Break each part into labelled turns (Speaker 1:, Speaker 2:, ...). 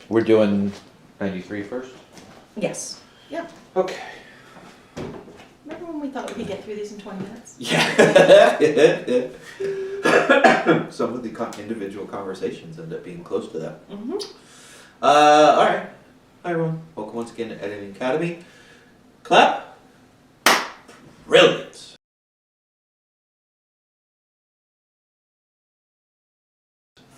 Speaker 1: We're doing 93 first?
Speaker 2: Yes. Yep.
Speaker 1: Okay.
Speaker 2: Remember when we thought we could get through these in 20 minutes?
Speaker 1: Yeah. Some of the individual conversations end up being close to that.
Speaker 2: Mm-hmm.
Speaker 1: Alright. Hi everyone. Welcome once again to Editing Academy. Clap. Brilliant.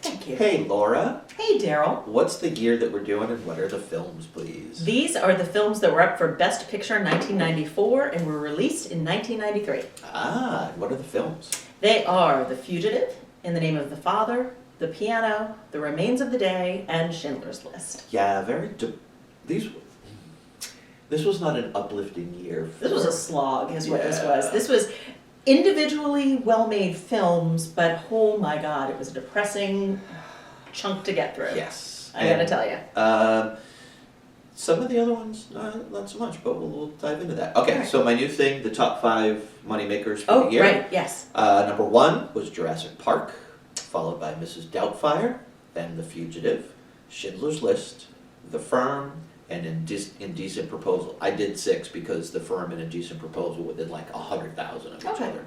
Speaker 2: Thank you.
Speaker 1: Hey Laura.
Speaker 2: Hey, Daryl.
Speaker 1: What's the year that we're doing and what are the films, please?
Speaker 2: These are the films that were up for Best Picture in 1994 and were released in 1993.
Speaker 1: Ah, what are the films?
Speaker 2: They are The Fugitive, In the Name of the Father, The Piano, The Remains of the Day, and Schindler's List.
Speaker 1: Yeah, this was not an uplifting year.
Speaker 2: This was a slog, is what this
Speaker 1: Yeah.
Speaker 2: was. This was individually well-made films, but oh my god, it was a depressing chunk to get through.
Speaker 1: Yes.
Speaker 2: I gotta tell you.
Speaker 1: Some of the other ones, not so much, but we'll dive into that. Okay,
Speaker 2: Alright.
Speaker 1: so my new thing, the top 5 moneymakers for the year.
Speaker 2: Right, yes.
Speaker 1: Number 1 was Jurassic Park, followed by Mrs. Doubtfire, then The Fugitive, Schindler's List, The Firm, and Indecent Proposal. I did 6 because The Firm and Indecent Proposal were within like 100,000 of each
Speaker 2: Okay.
Speaker 1: other.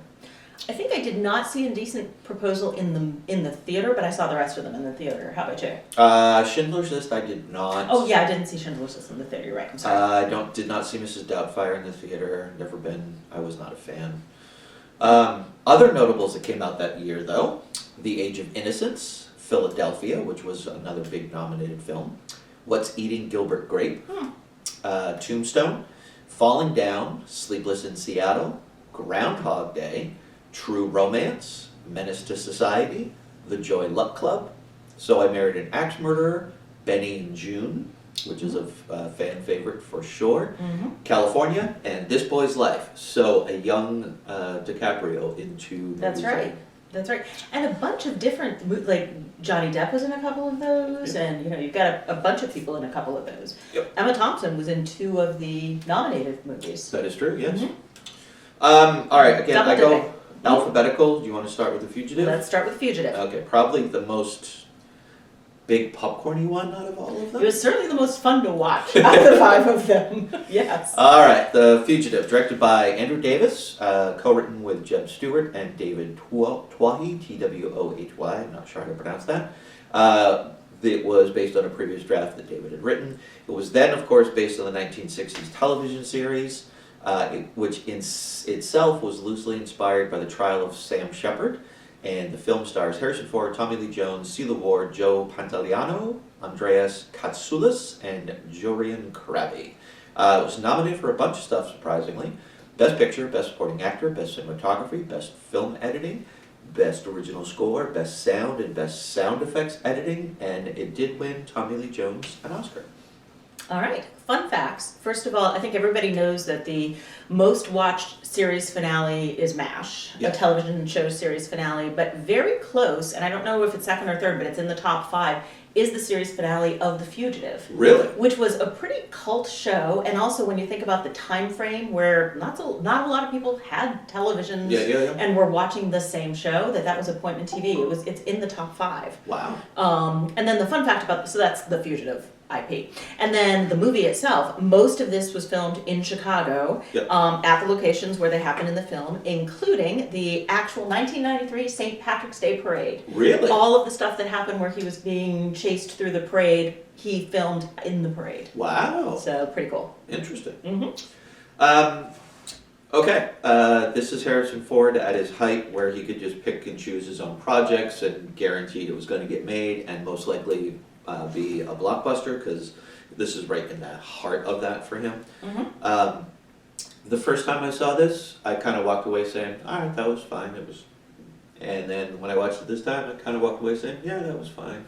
Speaker 2: I think I did not see Indecent Proposal in the theater, but I saw the rest of them in the theater. How about you?
Speaker 1: Schindler's List I did not.
Speaker 2: Oh yeah, I didn't see Schindler's List in the theater. You're right. I'm sorry.
Speaker 1: Did not see Mrs. Doubtfire in the theater. Never been. I was not a fan. Other notables that came out that year, though, The Age of Innocence, Philadelphia, which was another big nominated film, What's Eating Gilbert Grape, Tombstone, Falling Down, Sleepless in Seattle, Groundhog Day, True Romance, Menace to Society, The Joy Luck Club, So I Married an Axe Murderer, Benny and June, which is a fan favorite for sure, California, and This Boy's Life. So a young DiCaprio into
Speaker 2: That's
Speaker 1: movies.
Speaker 2: right. That's right. And a bunch of different, like Johnny Depp was in a couple of those,
Speaker 1: Yep.
Speaker 2: and you know you've got a bunch of people in a couple of those.
Speaker 1: Yep.
Speaker 2: Emma Thompson was in 2 of the nominated movies.
Speaker 1: That is true, yes.
Speaker 2: Mhm.
Speaker 1: All right, again,
Speaker 2: Double
Speaker 1: I go
Speaker 2: dipping.
Speaker 1: alphabetical. Do you want to start with The Fugitive?
Speaker 2: Let's start with Fugitive.
Speaker 1: Okay, probably the most big popcorny one out of all of them.
Speaker 2: It was certainly the most fun to watch out of the 5 of them. Yes.
Speaker 1: All right, The Fugitive, directed by Andrew Davis, co-written with Jeb Stewart and David Twohy, T-W-O-H-Y, I'm not sure how to pronounce that. It was based on a previous draft that David had written. It was then, of course, based on the 1960s television series, which in itself was loosely inspired by the trial of Sam Shepard. And the film stars Harrison Ford, Tommy Lee Jones, Celia Ward, Joe Pantoliano, Andreas Katsoulis, and Jorian Krabi. It was nominated for a bunch of stuff, surprisingly. Best Picture, Best Supporting Actor, Best Cinematography, Best Film Editing, Best Original Score, Best Sound, and Best Sound Effects Editing, and it did win Tommy Lee Jones an Oscar.
Speaker 2: All right, fun facts. First of all, I think everybody knows that the most watched series finale is MASH,
Speaker 1: Yeah.
Speaker 2: a television show series finale, but very close, and I don't know if it's second or third, but it's in the top 5, is the series finale of The Fugitive.
Speaker 1: Really?
Speaker 2: Which was a pretty cult show, and also when you think about the time frame where not a lot of people had televisions
Speaker 1: Yeah.
Speaker 2: and were watching the same show, that was appointment TV. It's in the top 5.
Speaker 1: Wow.
Speaker 2: And then the fun fact about so that's The Fugitive IP. And then the movie itself, most of this was filmed in Chicago,
Speaker 1: Yep.
Speaker 2: at the locations where they happen in the film, including the actual 1993 St. Patrick's Day Parade.
Speaker 1: Really?
Speaker 2: All of the stuff that happened where he was being chased through the parade, he filmed in the parade.
Speaker 1: Wow.
Speaker 2: So pretty cool.
Speaker 1: Interesting.
Speaker 2: Mm-hmm.
Speaker 1: Okay, this is Harrison Ford at his height where he could just pick and choose his own projects and guaranteed it was going to get made and most likely be a blockbuster because this is right in the heart of that for him.
Speaker 2: Mm-hmm.
Speaker 1: The first time I saw this, I kind of walked away saying, all right, that was fine. And then when I watched it this time, I kind of walked away saying, yeah, that was fine.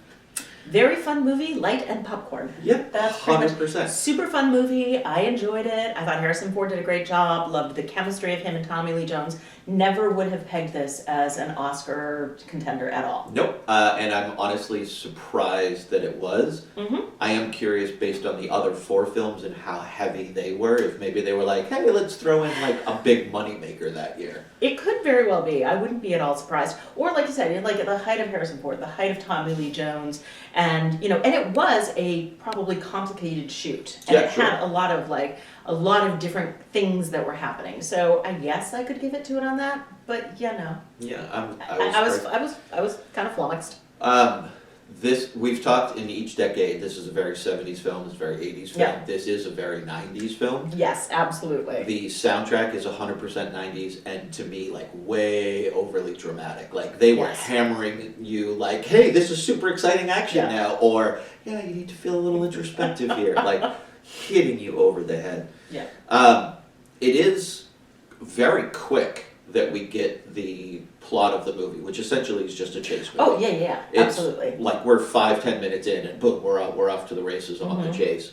Speaker 2: Very fun movie, light and popcorn.
Speaker 1: Yep,
Speaker 2: That's pretty much
Speaker 1: 100%.
Speaker 2: super fun movie. I enjoyed it. I thought Harrison Ford did a great job. Loved the chemistry of him and Tommy Lee Jones. never would have pegged this as an Oscar contender at all.
Speaker 1: Nope, and I'm honestly surprised that it was.
Speaker 2: Mm-hmm.
Speaker 1: I am curious, based on the other 4 films and how heavy they were, if maybe they were like, hey, let's throw in like a big moneymaker that year.
Speaker 2: It could very well be. I wouldn't be at all surprised. Or like you said, like at the height of Harrison Ford, the height of Tommy Lee Jones, and and it was a probably complicated shoot, and
Speaker 1: Yeah,
Speaker 2: it
Speaker 1: sure.
Speaker 2: had a lot of different things that were happening. So I guess I could give it to it on that, but no.
Speaker 1: Yeah,
Speaker 2: I was kind of flummoxed.
Speaker 1: We've talked in each decade, this is a very 70s film, it's a very 80s film.
Speaker 2: Yeah.
Speaker 1: This is a very 90s film.
Speaker 2: Yes, absolutely.
Speaker 1: The soundtrack is 100% 90s, and to me, like, way overly dramatic. Like, they were
Speaker 2: Yes.
Speaker 1: hammering you like, hey, this is super exciting action
Speaker 2: Yeah.
Speaker 1: now, or, yeah, you need to feel a little introspective here. Like, hitting you over the head.
Speaker 2: Yeah.
Speaker 1: It is very quick that we get the plot of the movie, which essentially is just a chase movie.
Speaker 2: Oh yeah,
Speaker 1: It's
Speaker 2: absolutely.
Speaker 1: like we're 5-10 minutes in, and boom, we're off to the races on the
Speaker 2: Mhm.
Speaker 1: chase.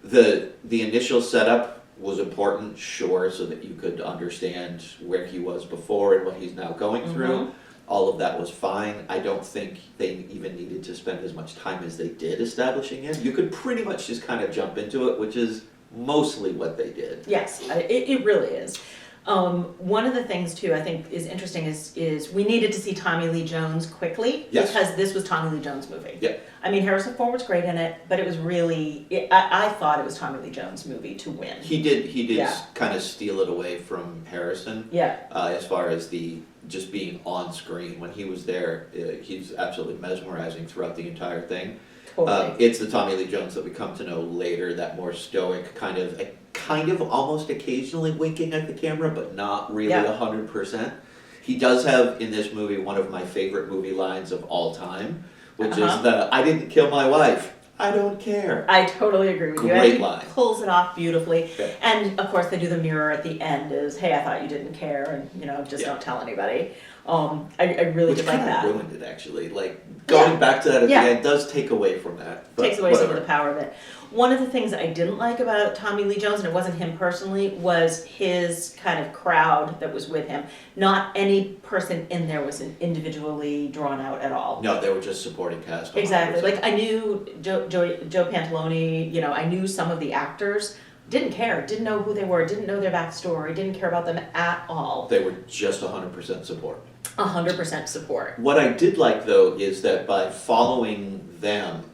Speaker 1: The initial setup was important, sure, so that you could understand where he was before and what he's now going through. All of that was fine. I don't think they even needed to spend as much time as they did establishing it. You could pretty much just kind of jump into it, which is mostly what they did.
Speaker 2: Yes, it really is. One of the things too I think is interesting is we needed to see Tommy Lee Jones quickly,
Speaker 1: Yes.
Speaker 2: because this was Tommy Lee Jones' movie.
Speaker 1: Yeah.
Speaker 2: I mean, Harrison Ford was great in it, but it was really I thought it was Tommy Lee Jones' movie to win.
Speaker 1: He did
Speaker 2: Yeah.
Speaker 1: kind of steal it away from Harrison.
Speaker 2: Yeah.
Speaker 1: As far as the just being on screen when he was there, he's absolutely mesmerizing throughout the entire thing.
Speaker 2: Totally.
Speaker 1: It's the Tommy Lee Jones that we come to know later, that more stoic kind of almost occasionally winking at the camera, but not really
Speaker 2: Yeah.
Speaker 1: 100%. He does have in this movie one of my favorite movie lines of all time, which is the "I didn't kill my wife, I don't care."
Speaker 2: I totally agree with you.
Speaker 1: Great
Speaker 2: And he
Speaker 1: line.
Speaker 2: pulls it off beautifully.
Speaker 1: Yeah.
Speaker 2: And of course they do the mirror at the end is, hey, I thought you didn't care, and just
Speaker 1: Yeah.
Speaker 2: don't tell anybody. I really
Speaker 1: Which
Speaker 2: did like
Speaker 1: kind
Speaker 2: that.
Speaker 1: of ruined it, actually. Like, going back to that at
Speaker 2: Yeah.
Speaker 1: the end does take away from that. But
Speaker 2: Takes away some of
Speaker 1: whatever.
Speaker 2: the power of it. One of the things I didn't like about Tommy Lee Jones, and it wasn't him personally, was his kind of crowd that was with him. Not any person in there was individually drawn out at all.
Speaker 1: No, they were just supporting cast. 100%.
Speaker 2: Exactly. Like I knew Joe Pantalone, I knew some of the actors. Didn't care, didn't know who they were, didn't know their backstory, didn't care about them at all.
Speaker 1: They were just 100% support.
Speaker 2: 100% support.
Speaker 1: What I did like, though, is that by following them,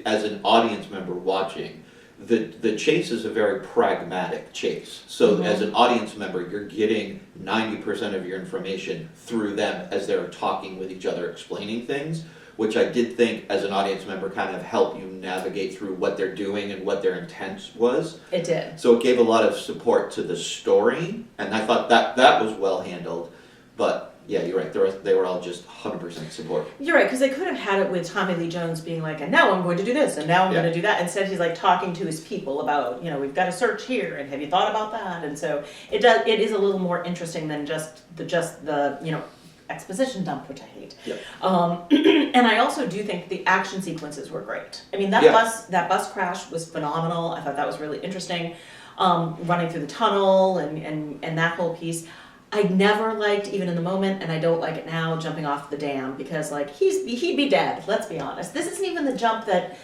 Speaker 1: as an audience member watching, the chase is a very pragmatic chase. So
Speaker 2: Mhm.
Speaker 1: as an audience member, you're getting 90% of your information through them as they're talking with each other, explaining things, which I did think, as an audience member, kind of help you navigate through what they're doing and what their intent was.
Speaker 2: It did.
Speaker 1: So it gave a lot of support to the story, and I thought that was well handled. But yeah, you're right. They were all just 100% support.
Speaker 2: You're right, because they could have had it with Tommy Lee Jones being like, and now I'm going to do this, and now I'm
Speaker 1: Yeah.
Speaker 2: going to do that. Instead, he's like talking to his people about, we've got a search here, and have you thought about that? And so it is a little more interesting than just the exposition dump, which I hate.
Speaker 1: Yeah.
Speaker 2: And I also do think the action sequences were great. I mean,
Speaker 1: Yeah.
Speaker 2: that bus crash was phenomenal. I thought that was really interesting. Running through the tunnel and that whole piece. I never liked, even in the moment, and I don't like it now, jumping off the dam, because he'd be dead. Let's be honest. This isn't even the jump that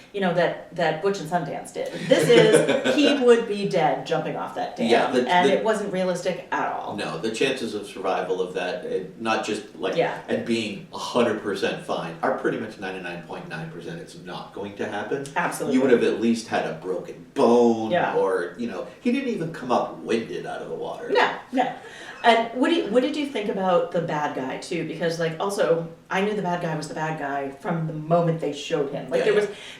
Speaker 2: that Butch and Sundance did. This is he would be dead jumping off that dam,
Speaker 1: Yeah,
Speaker 2: and it wasn't realistic at all.
Speaker 1: No, the chances of survival of that, not just
Speaker 2: Yeah.
Speaker 1: and being 100% fine, are pretty much 99.9%. It's not going to happen.
Speaker 2: Absolutely.
Speaker 1: You would have at least had a broken bone,
Speaker 2: Yeah.
Speaker 1: or he didn't even come up winded out of the water.
Speaker 2: No. And what did you think about the bad guy too? Because also I knew the bad guy was the bad guy from the moment they showed him.
Speaker 1: Yeah,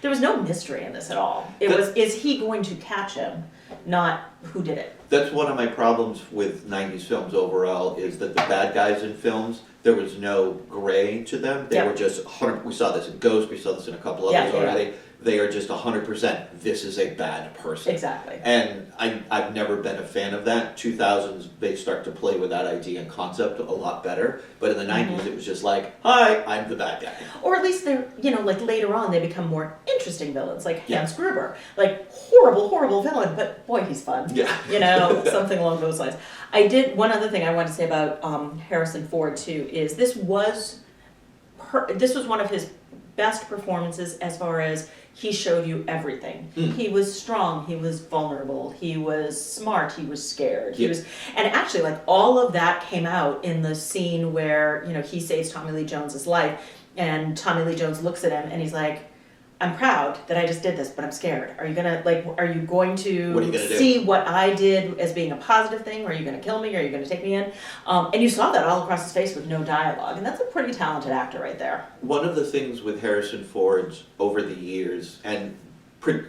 Speaker 2: there was no mystery in this at all. Is he going to catch him, not who did it.
Speaker 1: That's one of my problems with 90s films overall, is that the bad guys in films, there was no gray to them. They
Speaker 2: Yeah.
Speaker 1: were just 100. We saw this in Ghost, we saw this in a couple
Speaker 2: Yeah,
Speaker 1: others
Speaker 2: yeah.
Speaker 1: already. they are just 100%, this is a bad person.
Speaker 2: Exactly.
Speaker 1: And I've never been a fan of that. 2000s, they start to play with that idea and concept a lot better. But in the 90s, it was just like, hi, I'm the bad guy.
Speaker 2: Or at least they're, like later on, they become more interesting villains, like Hans Gruber. Like, horrible, horrible villain, but boy, he's fun.
Speaker 1: Yeah.
Speaker 2: Something along those lines. One other thing I wanted to say about Harrison Ford, too, is this was one of his best performances as far as he showed you everything. He was strong, he was vulnerable, he was smart, he was scared. And actually, like, all of that came out in the scene where, he saves Tommy Lee Jones's life, and Tommy Lee Jones looks at him and he's like, I'm proud that I just did this, but I'm scared. Are you going to see what I did as being a positive thing? Or are you going to kill me? Or are you going to take me in? And you saw that all across his face with no dialogue. And that's a pretty talented actor right there.
Speaker 1: One of the things with Harrison Ford over the years, and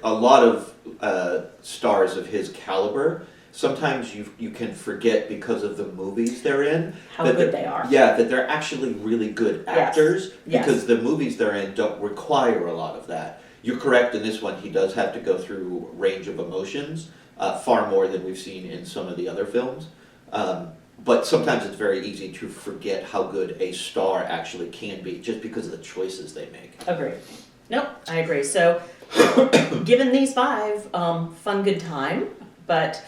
Speaker 1: a lot of stars of his caliber, sometimes you can forget because of the movies they're in.
Speaker 2: How good they are.
Speaker 1: Yeah, that they're actually really good actors
Speaker 2: Yes.
Speaker 1: because the movies they're in don't require a lot of that. You're correct in this one, he does have to go through range of emotions, far more than we've seen in some of the other films. But sometimes it's very easy to forget how good a star actually can be just because of the choices they make.
Speaker 2: Agreed. Nope, I agree. So, given these 5, fun, good time. But,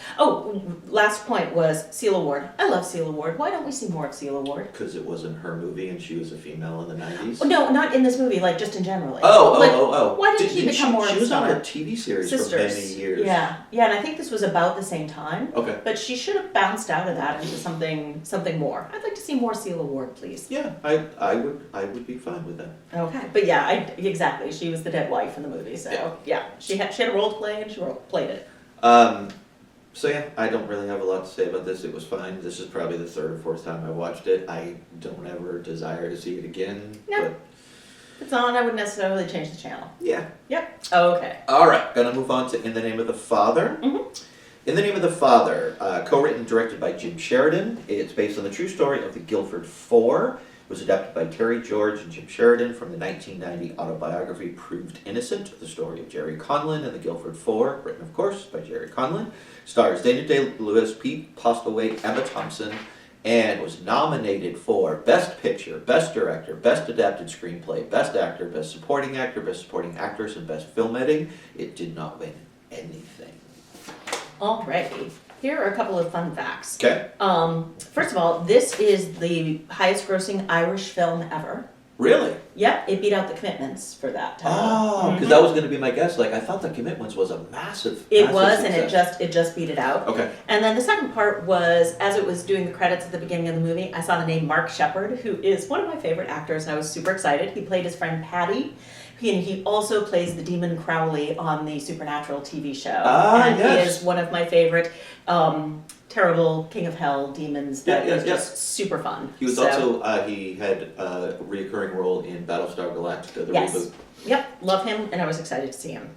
Speaker 2: last point was Celia Ward. I love Celia Ward. Why don't we see more of Celia Ward?
Speaker 1: Because it wasn't her movie and she was a female in the 90s?
Speaker 2: No, not in this movie, like just in general.
Speaker 1: Why
Speaker 2: didn't she become more of a
Speaker 1: She was
Speaker 2: star?
Speaker 1: on a TV series for many years.
Speaker 2: Yeah, and I think this was about the same time.
Speaker 1: Okay.
Speaker 2: But she should have bounced out of that into something more. I'd like to see more Celia Ward, please.
Speaker 1: Yeah, I would be fine with that.
Speaker 2: Okay, but yeah, exactly. She was the dead wife in the movie, so yeah, she had a role to play and she played it.
Speaker 1: So yeah, I don't really have a lot to say about this. It was fine. This is probably the 3rd or 4th time I watched it. I don't ever desire to see it again.
Speaker 2: No.
Speaker 1: But
Speaker 2: If it's on, I wouldn't necessarily change the channel.
Speaker 1: yeah.
Speaker 2: Yep. Okay.
Speaker 1: All right, gonna move on to In the Name of the Father. In the Name of the Father, co-written and directed by Jim Sheridan. It's based on the true story of the Guilford Four. It was adapted by Terry George and Jim Sheridan from the 1990 autobiography Proved Innocent, the story of Jerry Conlon and the Guilford Four, written, of course, by Jerry Conlon. Stars Daniel Day-Lewis, Pete Postlewaite, Emma Thompson, and was nominated for Best Picture, Best Director, Best Adapted Screenplay, Best Actor, Best Supporting Actress, and Best Film Editing. It did not win anything.
Speaker 2: Alrighty. Here are a couple of fun facts.
Speaker 1: Okay.
Speaker 2: First of all, this is the highest grossing Irish film ever.
Speaker 1: Really?
Speaker 2: Yep, it beat out The Commitments for that time.
Speaker 1: Oh, because that was going to be my guess. Like, I thought The Commitments was a massive
Speaker 2: success. And it just beat it out.
Speaker 1: Okay.
Speaker 2: And then the second part was, as it was doing the credits at the beginning of the movie, I saw the name Mark Sheppard, who is one of my favorite actors, and I was super excited. He played his friend Patty. He also plays the demon Crowley on the Supernatural TV show. He is one of my favorite terrible King of Hell demons that is just super fun.
Speaker 1: He was also, he had a reoccurring role in Battlestar Galactica, the reboot.
Speaker 2: Yep, love him, and I was excited to see him.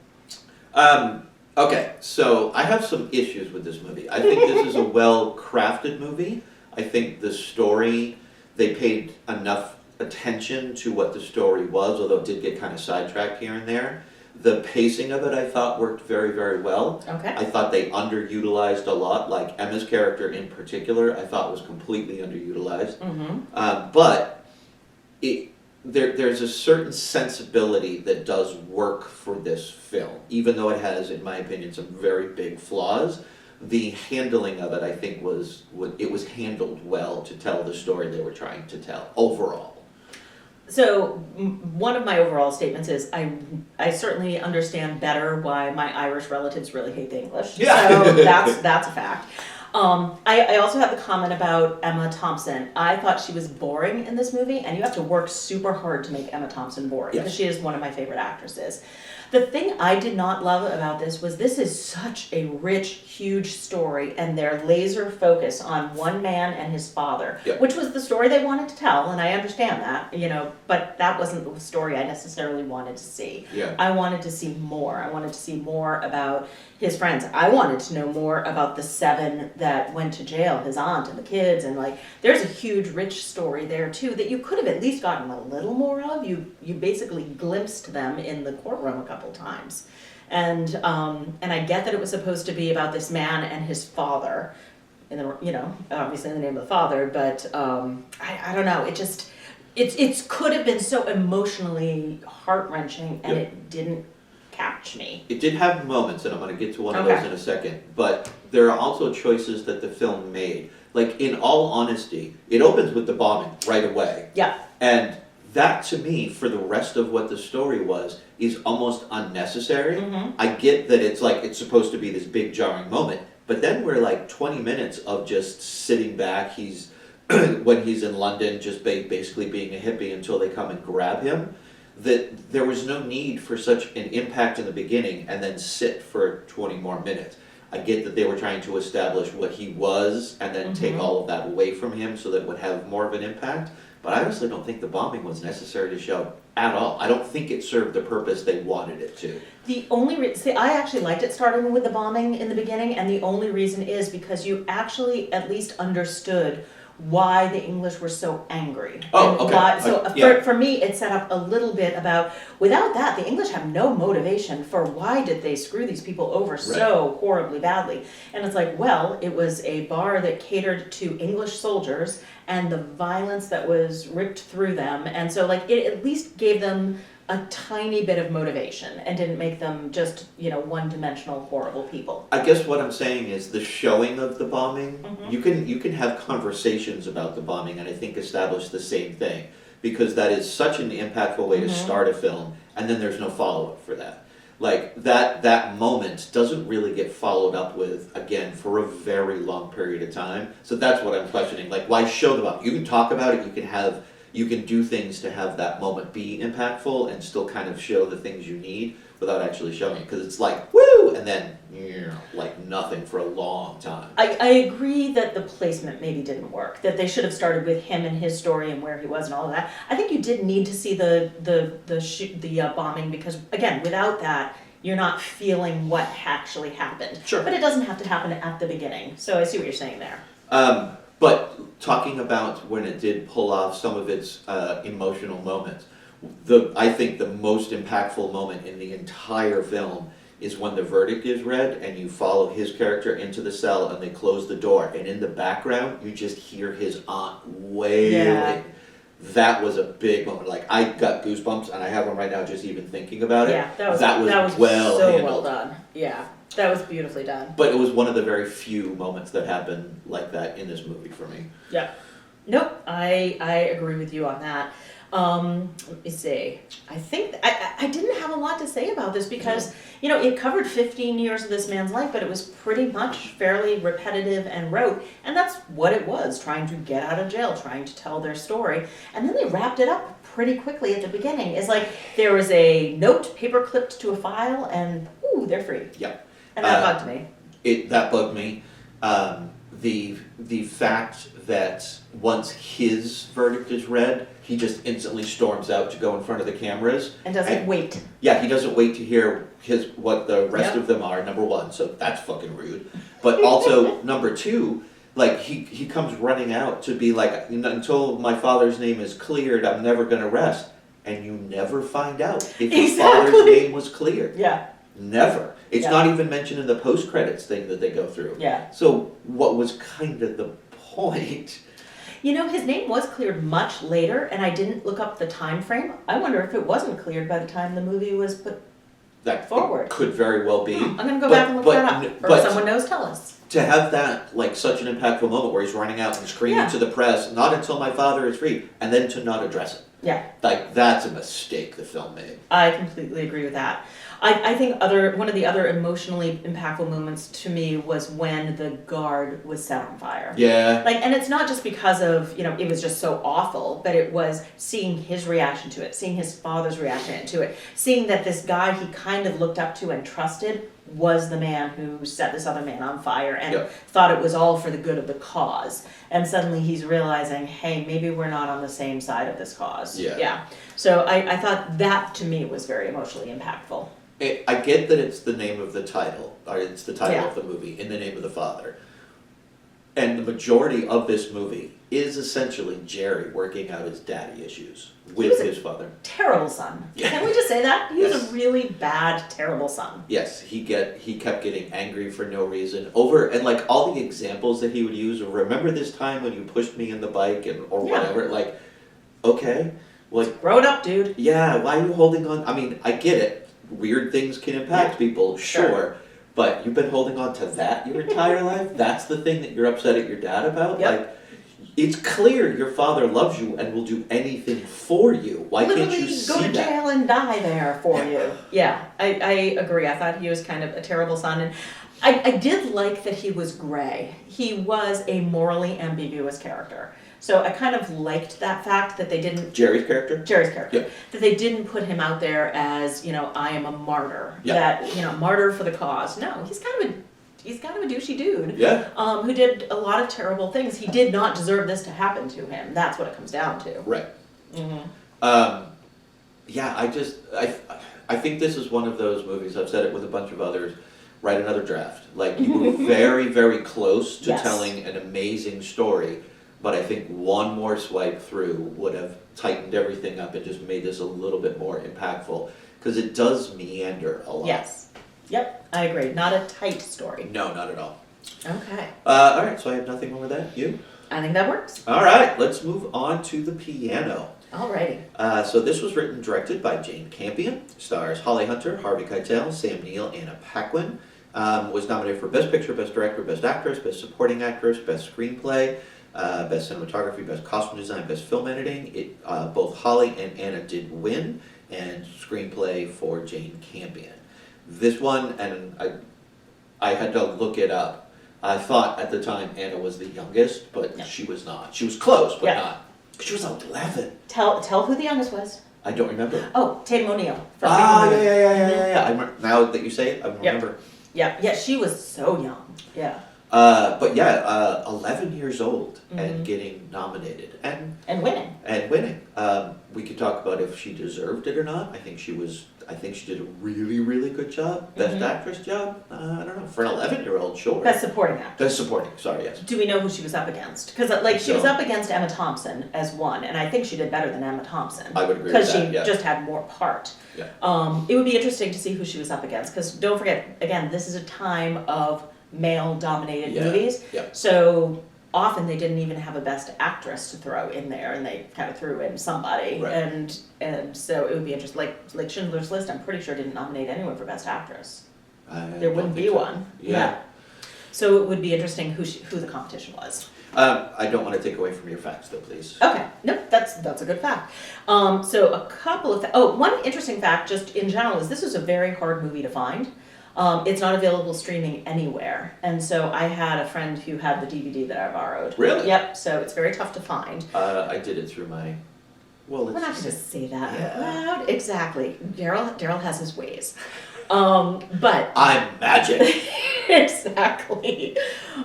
Speaker 1: Okay, so I have some issues with this movie. I think this is a well-crafted movie. I think the story, they paid enough attention to what the story was, although it did get kind of sidetracked here and there. The pacing of it, I thought, worked very, very well.
Speaker 2: Okay.
Speaker 1: I thought they underutilized a lot, like Emma's character in particular, I thought was completely underutilized. But there's a certain sensibility that does work for this film, even though it has, in my opinion, some very big flaws. The handling of it, I think, was handled well to tell the story they were trying to tell overall.
Speaker 2: So one of my overall statements is I certainly understand better why my Irish relatives really hate the English.
Speaker 1: Yeah.
Speaker 2: So that's a fact. I also have the comment about Emma Thompson. I thought she was boring in this movie, and you have to work super hard to make Emma Thompson boring, because she is one of my favorite actresses. The thing I did not love about this is such a rich, huge story, and their laser focus on one man and his father, which was the story they wanted to tell, and I understand that, but that wasn't the story I necessarily wanted to see.
Speaker 1: Yeah.
Speaker 2: I wanted to see more. I wanted to see more about his friends. I wanted to know more about the 7 that went to jail, his aunt and the kids, and there's a huge, rich story there too that you could have at least gotten a little more of. You basically glimpsed them in the courtroom a couple couple times. And I get that it was supposed to be about this man and his father, in the, you know, obviously in the name of the father, but I don't know, it could have been so emotionally heart-wrenching, and it didn't catch me.
Speaker 1: It did have moments, and I'm going to get to one of
Speaker 2: Okay.
Speaker 1: those in a second, but there are also choices that the film made. Like, in all honesty, it opens with the bombing right away.
Speaker 2: Yeah.
Speaker 1: And that, to me, for the rest of what the story was, is almost unnecessary.
Speaker 2: Mhm.
Speaker 1: I get that it's like, it's supposed to be this big jarring moment, but then we're like 20 minutes of just sitting back. He's, when he's in London, just basically being a hippie until they come and grab him. That there was no need for such an impact in the beginning and then sit for 20 more minutes. I get that they were trying to establish what he was and then take all of that away from him so that it would have more of an impact, but I honestly don't think the bombing was necessary to show at all. I don't think it served the purpose they wanted it to.
Speaker 2: The only see, I actually liked it starting with the bombing in the beginning, and the only reason is because you actually at least understood why the English were so angry.
Speaker 1: Oh,
Speaker 2: And
Speaker 1: okay.
Speaker 2: why, so
Speaker 1: Yeah.
Speaker 2: for me, it set up a little bit about, without that, the English have no motivation for why did they screw these people over so horribly badly. And it's like, well, it was a bar that catered to English soldiers and the violence that was ripped through them. And so like it at least gave them a tiny bit of motivation and didn't make them just, you know, one-dimensional horrible people.
Speaker 1: I guess what I'm saying is the showing of the bombing, you can have conversations about the bombing and I think establish the same thing, because that is such an impactful way to start a film, and then there's no follow-up for that. Like that moment doesn't really get followed up with again for a very long period of time. So that's what I'm questioning. Like, why show the bombing? You can talk about it, you can do things to have that moment be impactful and still kind of show the things you need without actually showing it. Because it's like, woo! And then, like nothing for a long time.
Speaker 2: I agree that the placement maybe didn't work, that they should have started with him and his story and where he was and all of that. I think you did need to see the bombing because, again, without that, you're not feeling what actually happened.
Speaker 1: Sure.
Speaker 2: But it doesn't have to happen at the beginning. So I see what you're saying there.
Speaker 1: But talking about when it did pull off some of its emotional moments, I think the most impactful moment in the entire film is when the verdict is read and you follow his character into the cell and they close the door, and in the background you just hear his aunt wailing.
Speaker 2: Yeah.
Speaker 1: That was a big moment. Like, I got goosebumps and I have them right now just even thinking about it.
Speaker 2: Yeah, that was
Speaker 1: well
Speaker 2: so
Speaker 1: handled.
Speaker 2: well done. Yeah, that was beautifully done.
Speaker 1: But it was one of the very few moments that happened like that in this movie for me.
Speaker 2: Yeah. Nope, I agree with you on that. Let me see. I think I didn't have a lot to say about this because, you know, it covered 15 years of this man's life, but it was pretty much fairly repetitive and rote, and that's what it was, trying to get out of jail, trying to tell their story. And then they wrapped it up pretty quickly at the beginning. It's like there was a note paper clipped to a file and ooh, they're free.
Speaker 1: Yeah.
Speaker 2: And that bugged me.
Speaker 1: That bugged me. The fact that once his verdict is read, he just instantly storms out to go in front of the cameras.
Speaker 2: And doesn't wait.
Speaker 1: Yeah, he doesn't wait to hear what the rest
Speaker 2: Yep.
Speaker 1: of them are, number one, so that's fucking rude. But also, number two, like, he comes running out to be like, until my father's name is cleared, I'm never gonna rest. And you never find out if his father's name was cleared.
Speaker 2: Yeah.
Speaker 1: Never. It's
Speaker 2: Yeah.
Speaker 1: not even mentioned in the post-credits thing that they go through.
Speaker 2: Yeah.
Speaker 1: So what was kind of the point?
Speaker 2: You know, his name was cleared much later, and I didn't look up the time frame. I wonder if it wasn't cleared by the time the movie was put
Speaker 1: That
Speaker 2: forward.
Speaker 1: could very well be.
Speaker 2: I'm gonna go back and look that up. Or if someone knows, tell us.
Speaker 1: To have that, like, such an impactful moment where he's running out and screaming
Speaker 2: Yeah.
Speaker 1: to the press, not until my father is free, and then to not address it.
Speaker 2: Yeah,
Speaker 1: Like, that's a mistake the film made.
Speaker 2: I completely agree with that. I think one of the other emotionally impactful moments to me was when the guard was set on fire.
Speaker 1: Yeah.
Speaker 2: Like, and it's not just because of, you know, it was just so awful, but it was seeing his reaction to it, seeing his father's reaction to it, seeing that this guy he kind of looked up to and trusted was the man who set this other man on fire and
Speaker 1: Yeah.
Speaker 2: thought it was all for the good of the cause. And suddenly he's realizing, hey, maybe we're not on the same side of this cause.
Speaker 1: Yeah.
Speaker 2: So I thought that to me was very emotionally impactful.
Speaker 1: I get that it's the name of the title, or it's the title
Speaker 2: Yeah.
Speaker 1: of the movie, In the Name of the Father. And the majority of this movie is essentially Jerry working out his daddy issues with his father.
Speaker 2: Terrible son.
Speaker 1: Yeah.
Speaker 2: Can we just say that? He was
Speaker 1: Yes.
Speaker 2: a really bad, terrible son.
Speaker 1: Yes, he kept getting angry for no reason over, and like all the examples that he would use. Remember this time when you pushed me in the bike or
Speaker 2: Yeah.
Speaker 1: whatever. Like, okay, like
Speaker 2: Grow it up, dude.
Speaker 1: yeah, why are you holding on? I mean, I get it. Weird things can impact people,
Speaker 2: Sure.
Speaker 1: sure. But you've been holding on to that your entire life? That's the thing that you're upset at your dad about?
Speaker 2: Yep.
Speaker 1: Like, it's clear your father loves you and will do anything for you. Why can't
Speaker 2: Literally
Speaker 1: you see
Speaker 2: go to
Speaker 1: that?
Speaker 2: jail and die there for
Speaker 1: Yeah.
Speaker 2: you. Yeah, I agree. I thought he was kind of a terrible son. And I did like that he was gray. He was a morally ambiguous character. So I kind of liked that fact that they didn't
Speaker 1: Jerry's character?
Speaker 2: Jerry's character.
Speaker 1: Yeah.
Speaker 2: That they didn't put him out there as, I am a martyr.
Speaker 1: Yeah.
Speaker 2: That, martyr for the cause. No, he's kind of a douchey dude.
Speaker 1: Yeah.
Speaker 2: Who did a lot of terrible things. He did not deserve this to happen to him. That's what it comes down to.
Speaker 1: Right. Yeah, I think this is one of those movies, I've said it with a bunch of others, write another draft. Like, you were very, very close to
Speaker 2: Yes.
Speaker 1: telling an amazing story, but I think one more swipe through would have tightened everything up and just made this a little bit more impactful, because it does meander a lot.
Speaker 2: Yes. Yep, I agree. Not a tight story.
Speaker 1: No, not at all.
Speaker 2: Okay.
Speaker 1: All right, so I have nothing more with that. You?
Speaker 2: I think that works.
Speaker 1: All right, let's move on to the piano.
Speaker 2: Alrighty.
Speaker 1: So this was written and directed by Jane Campion, stars Holly Hunter, Harvey Keitel, Sam Neill, Anna Paquin. Was nominated for Best Picture, Best Director, Best Actress, Best Supporting Actress, Best Screenplay, Best Cinematography, Best Costume Design, Best Film Editing. Both Holly and Anna did win, and Screenplay for Jane Campion. This one, and I had to look it up. I thought at the time Anna was the youngest, but
Speaker 2: Yeah.
Speaker 1: she was not. She was close, but
Speaker 2: Yeah.
Speaker 1: not. She was 11.
Speaker 2: Tell who the youngest was.
Speaker 1: I don't remember.
Speaker 2: Oh, Tatum O'Neal. From
Speaker 1: Ah,
Speaker 2: Big
Speaker 1: yeah,
Speaker 2: Movie.
Speaker 1: yeah. I remember, now that you say it, I remember.
Speaker 2: Yeah, she was so young. Yeah.
Speaker 1: But yeah, 11 years old and
Speaker 2: Mhm.
Speaker 1: getting nominated and
Speaker 2: And winning.
Speaker 1: We could talk about if she deserved it or not. I think she did a really, really good job. Best
Speaker 2: Mhm.
Speaker 1: actress job. I don't know, for an 11-year-old, sure.
Speaker 2: Best supporting actor.
Speaker 1: Best supporting. Sorry, yes.
Speaker 2: Do we know who she was up against? Because she was up against Emma Thompson as one, and I think she did better than Emma Thompson.
Speaker 1: I would agree with
Speaker 2: Because
Speaker 1: that.
Speaker 2: she
Speaker 1: Yeah.
Speaker 2: just had more part.
Speaker 1: Yeah.
Speaker 2: It would be interesting to see who she was up against, because don't forget, again, this is a time of male-dominated
Speaker 1: Yeah.
Speaker 2: movies.
Speaker 1: Yeah.
Speaker 2: So often they didn't even have a best actress to throw in there, and they kind of threw in somebody.
Speaker 1: Right.
Speaker 2: And so it would be interesting. Like Schindler's List, I'm pretty sure didn't nominate anyone for best actress.
Speaker 1: I
Speaker 2: There
Speaker 1: don't
Speaker 2: wouldn't
Speaker 1: think
Speaker 2: be
Speaker 1: so.
Speaker 2: one.
Speaker 1: Yeah.
Speaker 2: So it would be interesting who the competition was.
Speaker 1: I don't want to take away from your facts, though, please.
Speaker 2: Okay, nope, that's a good fact. So a couple of one interesting fact, just in general, is this was a very hard movie to find. It's not available streaming anywhere, and so I had a friend who had the DVD that I borrowed.
Speaker 1: Really?
Speaker 2: Yep. So it's very tough to find.
Speaker 1: I did it through my. Well,
Speaker 2: We're not going to say that out
Speaker 1: Yeah.
Speaker 2: loud. Exactly. Daryl has his ways. But
Speaker 1: I'm magic.
Speaker 2: exactly.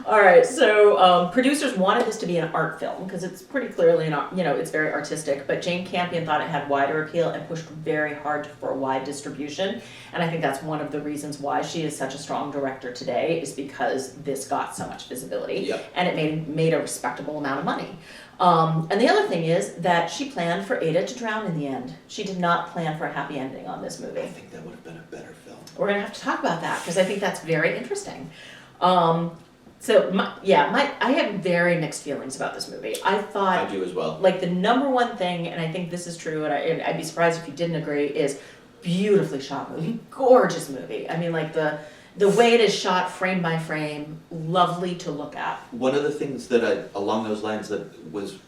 Speaker 2: All right. So producers wanted this to be an art film because it's pretty clearly it's very artistic. But Jane Campion thought it had wider appeal and pushed very hard for a wide distribution. And I think that's one of the reasons why she is such a strong director today, is because this got so much visibility.
Speaker 1: Yep.
Speaker 2: And it made a respectable amount of money. And the other thing is that she planned for Ada to drown in the end. She did not plan for a happy ending on this movie.
Speaker 1: I think that would have been a better film.
Speaker 2: We're gonna have to talk about that because I think that's very interesting. I have very mixed feelings about this movie. I thought,
Speaker 1: I do as well.
Speaker 2: like, the number one thing, and I think this is true, and I'd be surprised if you didn't agree, is beautifully shot movie, gorgeous movie. I mean, like the way it is shot, frame by frame, lovely to look at.
Speaker 1: One of the things that along those lines that was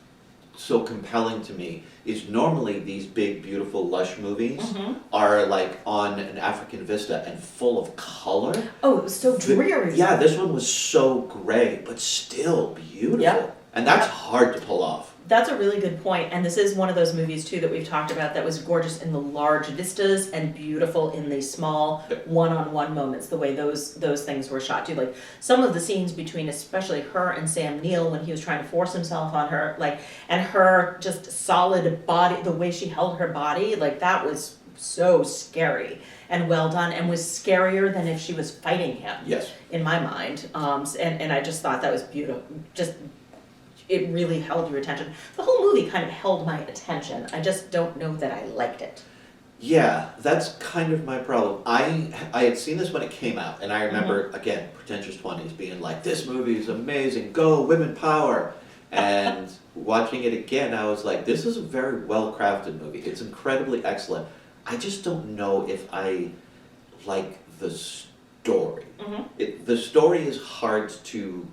Speaker 1: so compelling to me is normally these big, beautiful, lush movies are like on an African vista and full of color.
Speaker 2: Oh, it was so dreary.
Speaker 1: Yeah, this one was so gray, but still beautiful.
Speaker 2: Yeah.
Speaker 1: And that's hard to pull off.
Speaker 2: That's a really good point, and this is one of those movies too that we've talked about that was gorgeous in the large vistas and beautiful in the small
Speaker 1: Yep.
Speaker 2: one-on-one moments. The way those things were shot too, like some of the scenes between especially her and Sam Neill when he was trying to force himself on her, like, and her just solid body, the way she held her body, like that was so scary and well done, and was scarier than if she was fighting him.
Speaker 1: Yes.
Speaker 2: In my mind, and I just thought that was beautiful. Just it really held your attention. The whole movie kind of held my attention. I just don't know that I liked it.
Speaker 1: Yeah, that's kind of my problem. I had seen this when it came out, and I remember, again, pretentious 20s being like, this movie is amazing, go, women power. And watching it again, I was like, this is a very well-crafted movie. It's incredibly excellent. I just don't know if I like the story. The story is hard to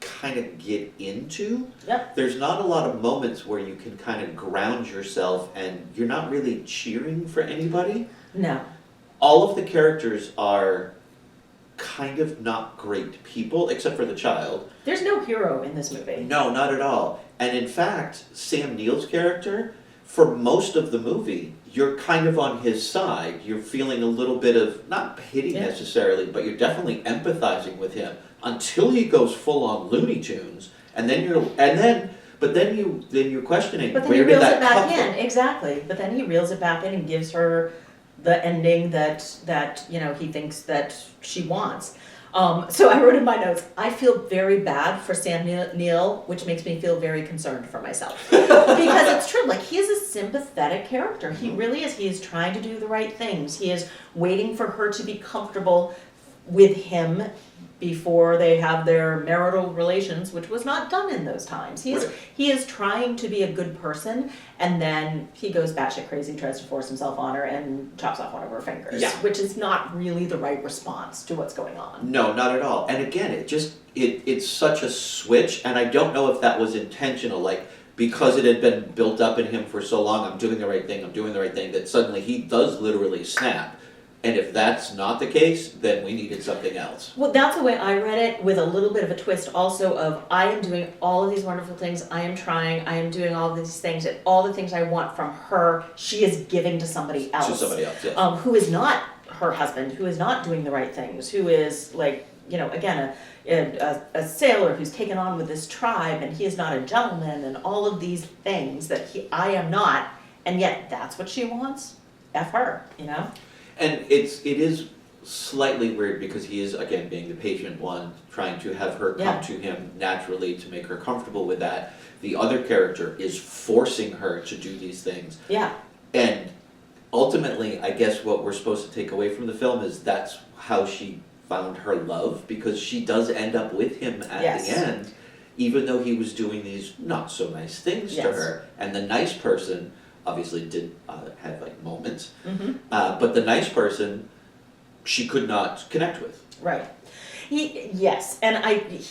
Speaker 1: kind of get into.
Speaker 2: Yep.
Speaker 1: There's not a lot of moments where you can kind of ground yourself and you're not really cheering for anybody.
Speaker 2: No.
Speaker 1: All of the characters are kind of not great people, except for the child.
Speaker 2: There's no hero in this movie.
Speaker 1: No, not at all. And in fact, Sam Neill's character, for most of the movie, you're kind of on his side. You're feeling a little bit of, not pity necessarily, but you're definitely empathizing with him until he goes full on Looney Tunes, and then you're questioning
Speaker 2: But then
Speaker 1: where
Speaker 2: he
Speaker 1: did
Speaker 2: reels
Speaker 1: that
Speaker 2: it back
Speaker 1: come
Speaker 2: in,
Speaker 1: from?
Speaker 2: exactly. But then he reels it back in and gives her the ending that he thinks that she wants. So I wrote in my notes, I feel very bad for Sam Neill, which makes me feel very concerned for myself. Because it's true, like, he is a sympathetic character. He really is. He is trying to do the right things. He is waiting for her to be comfortable with him before they have their marital relations, which was not done in those times. He is trying to be a good person, and then he goes batshit crazy, tries to force himself on her, and chops off one of her fingers, which is not really the right response to what's going on.
Speaker 1: No, not at all. And again, it's such a switch, and I don't know if that was intentional, like, because it had been built up in him for so long, I'm doing the right thing, that suddenly he does literally snap. And if that's not the case, then we needed something else.
Speaker 2: Well, that's the way I read it, with a little bit of a twist also of, I am doing all of these wonderful things, I am trying, I am doing all of these things, and all the things I want from her, she is giving to somebody else.
Speaker 1: To somebody else, yes.
Speaker 2: Who is not her husband, who is not doing the right things, who is, like, again, a sailor who's taken on with this tribe, and he is not a gentleman, and all of these things that I am not, and yet that's what she wants? F her,
Speaker 1: And it is slightly weird because he is, again, being the patient one, trying to have her come to him naturally to make her comfortable with that. The other character is forcing her to do these things.
Speaker 2: Yeah.
Speaker 1: And ultimately, I guess what we're supposed to take away from the film is that's how she found her love, because she does end up with him at the end, even though he was doing these not so nice things to her. And the nice person obviously did have like moments, but the nice person she could not connect with.
Speaker 2: Right. He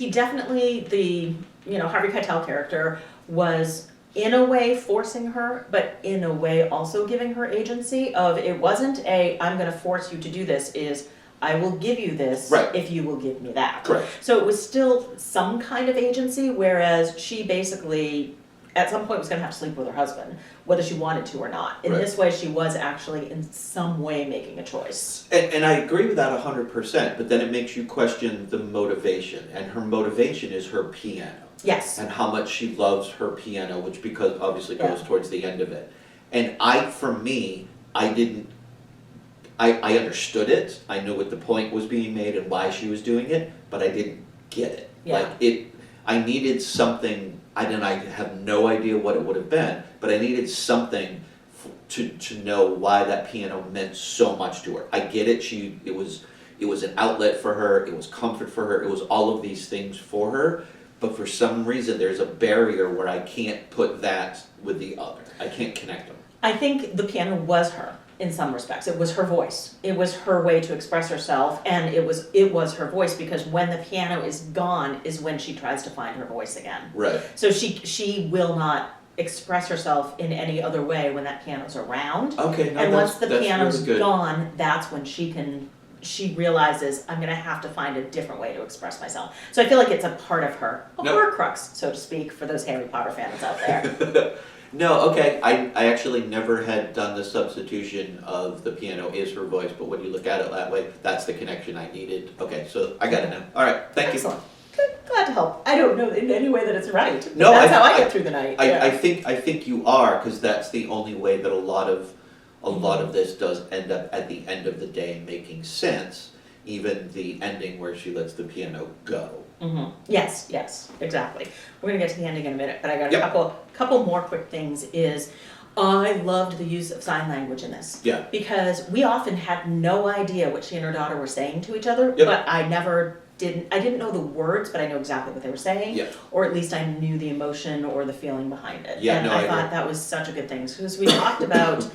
Speaker 2: definitely, the Harvey Keitel character was in a way forcing her, but in a way also giving her agency. Of, it wasn't I'm going to force you to do this, is I will give you this if you will give me that.
Speaker 1: Correct.
Speaker 2: So it was still some kind of agency, whereas she basically at some point was going to have to sleep with her husband, whether she wanted to or not. In this way, she was actually in some way making a choice.
Speaker 1: And I agree with that 100%, but then it makes you question the motivation, and her motivation is her piano.
Speaker 2: Yes.
Speaker 1: And how much she loves her piano, which because obviously goes towards the end of it. And for me, I understood it. I knew what the point was being made and why she was doing it, but I didn't get it.
Speaker 2: Yeah.
Speaker 1: I needed something. I have no idea what it would have been, but I needed something to know why that piano meant so much to her. I get it. It was an outlet for her. It was comfort for her. It was all of these things for her. But for some reason, there's a barrier where I can't put that with the other. I can't connect them.
Speaker 2: I think the piano was her in some respects. It was her voice. It was her way to express herself, and it was her voice, because when the piano is gone is when she tries to find her voice again.
Speaker 1: Right.
Speaker 2: So she will not express herself in any other way when that piano's around.
Speaker 1: Okay. No,
Speaker 2: and once the piano's
Speaker 1: really good.
Speaker 2: gone, that's when she realizes, I'm going to have to find a different way to express myself. So I feel like it's a part of her, a Horcrux, so to speak, for those Harry Potter fans out there.
Speaker 1: No, okay. I actually never had done the substitution of the piano is her voice, but when you look at it that way, that's the connection I needed. Okay, so I got it now. All right, thank
Speaker 2: Excellent. Good. Glad to help. I don't know in any way that it's right.
Speaker 1: No,
Speaker 2: that's how I get through the night.
Speaker 1: I think you are, because that's the only way that a lot a lot of this does end up at the end of the day making sense, even the ending where she lets the piano go.
Speaker 2: Mm-hmm. Yes, exactly. We're gonna get to the ending in a minute, but I got a
Speaker 1: Yep.
Speaker 2: couple more quick things. I loved the use of sign language in this.
Speaker 1: Yeah.
Speaker 2: Because we often had no idea what she and her daughter were saying to each other,
Speaker 1: Yep.
Speaker 2: but I didn't know the words, but I know exactly what they were saying.
Speaker 1: Yeah.
Speaker 2: Or at least I knew the emotion or the feeling behind it.
Speaker 1: Yeah,
Speaker 2: and
Speaker 1: no,
Speaker 2: I
Speaker 1: I
Speaker 2: thought
Speaker 1: agree.
Speaker 2: that was such a good thing. Because we talked about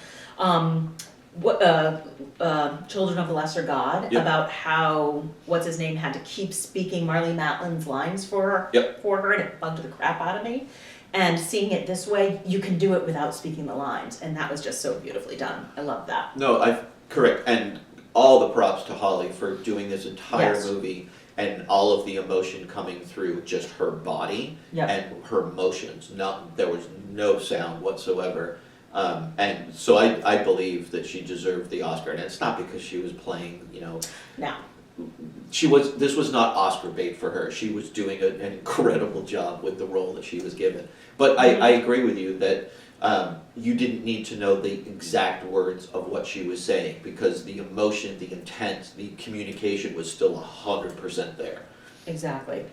Speaker 2: Children of the Lesser God,
Speaker 1: Yep.
Speaker 2: about how what's his name had to keep speaking Marlee Matlin's lines for her, and it bugged the crap out of me. And seeing it this way, you can do it without speaking the lines, and that was just so beautifully done. I love that.
Speaker 1: No, correct, and all the props to Holly for doing this entire
Speaker 2: Yes.
Speaker 1: movie and all of the emotion coming through just her body
Speaker 2: Yep.
Speaker 1: and her emotions. There was no sound whatsoever. And so I believe that she deserved the Oscar, and it's not because she was playing,
Speaker 2: Now,
Speaker 1: this was not Oscar bait for her. She was doing an incredible job with the role that she was given. But I agree with you that you didn't need to know the exact words of what she was saying, because the emotion, the intent, the communication was still 100% there.
Speaker 2: exactly.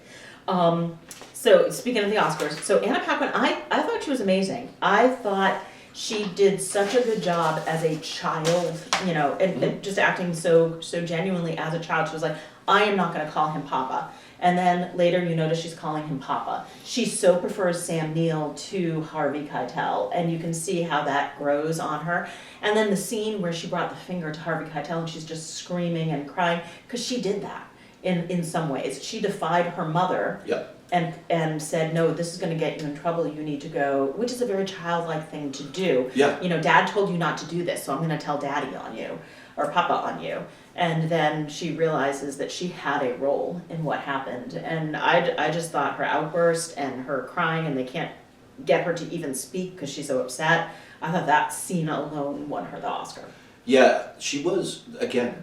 Speaker 2: So speaking of the Oscars, so Anna Paquin, I thought she was amazing. I thought she did such a good job as a child, and just acting so genuinely as a child. She was like, I am not going to call him Papa. And then later you notice she's calling him Papa. She so prefers Sam Neill to Harvey Keitel, and you can see how that grows on her. And then the scene where she brought the finger to Harvey Keitel and she's just screaming and crying, because she did that in some ways. She defied her mother.
Speaker 1: Yep.
Speaker 2: And said, no, this is going to get you in trouble, you need to go, which is a very childlike thing to do.
Speaker 1: Yeah.
Speaker 2: Dad told you not to do this, so I'm going to tell Daddy on you, or Papa on you. And then she realizes that she had a role in what happened. And I just thought her outburst and her crying, and they can't get her to even speak because she's so upset. I thought that scene alone won her the Oscar.
Speaker 1: Yeah, she was, again,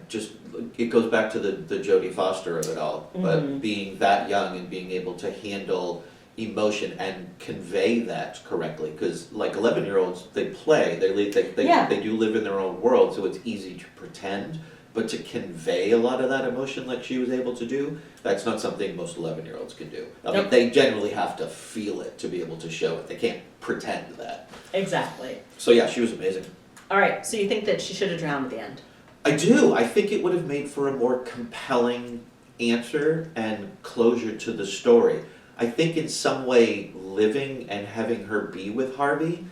Speaker 1: it goes back to the Jodie Foster of it all, but being that young and being able to handle emotion and convey that correctly, because like 11-year-olds, they play, they do live in their own world, so it's easy to pretend, but to convey a lot of that emotion like she was able to do, that's not something most 11-year-olds can do. I mean, they generally have to feel it to be able to show it. They can't pretend that.
Speaker 2: Exactly.
Speaker 1: So yeah, she was amazing.
Speaker 2: All right, so you think that she should have drowned at the end?
Speaker 1: I do. I think it would have made for a more compelling answer and closure to the story. I think in some way living and having her be with Harvey,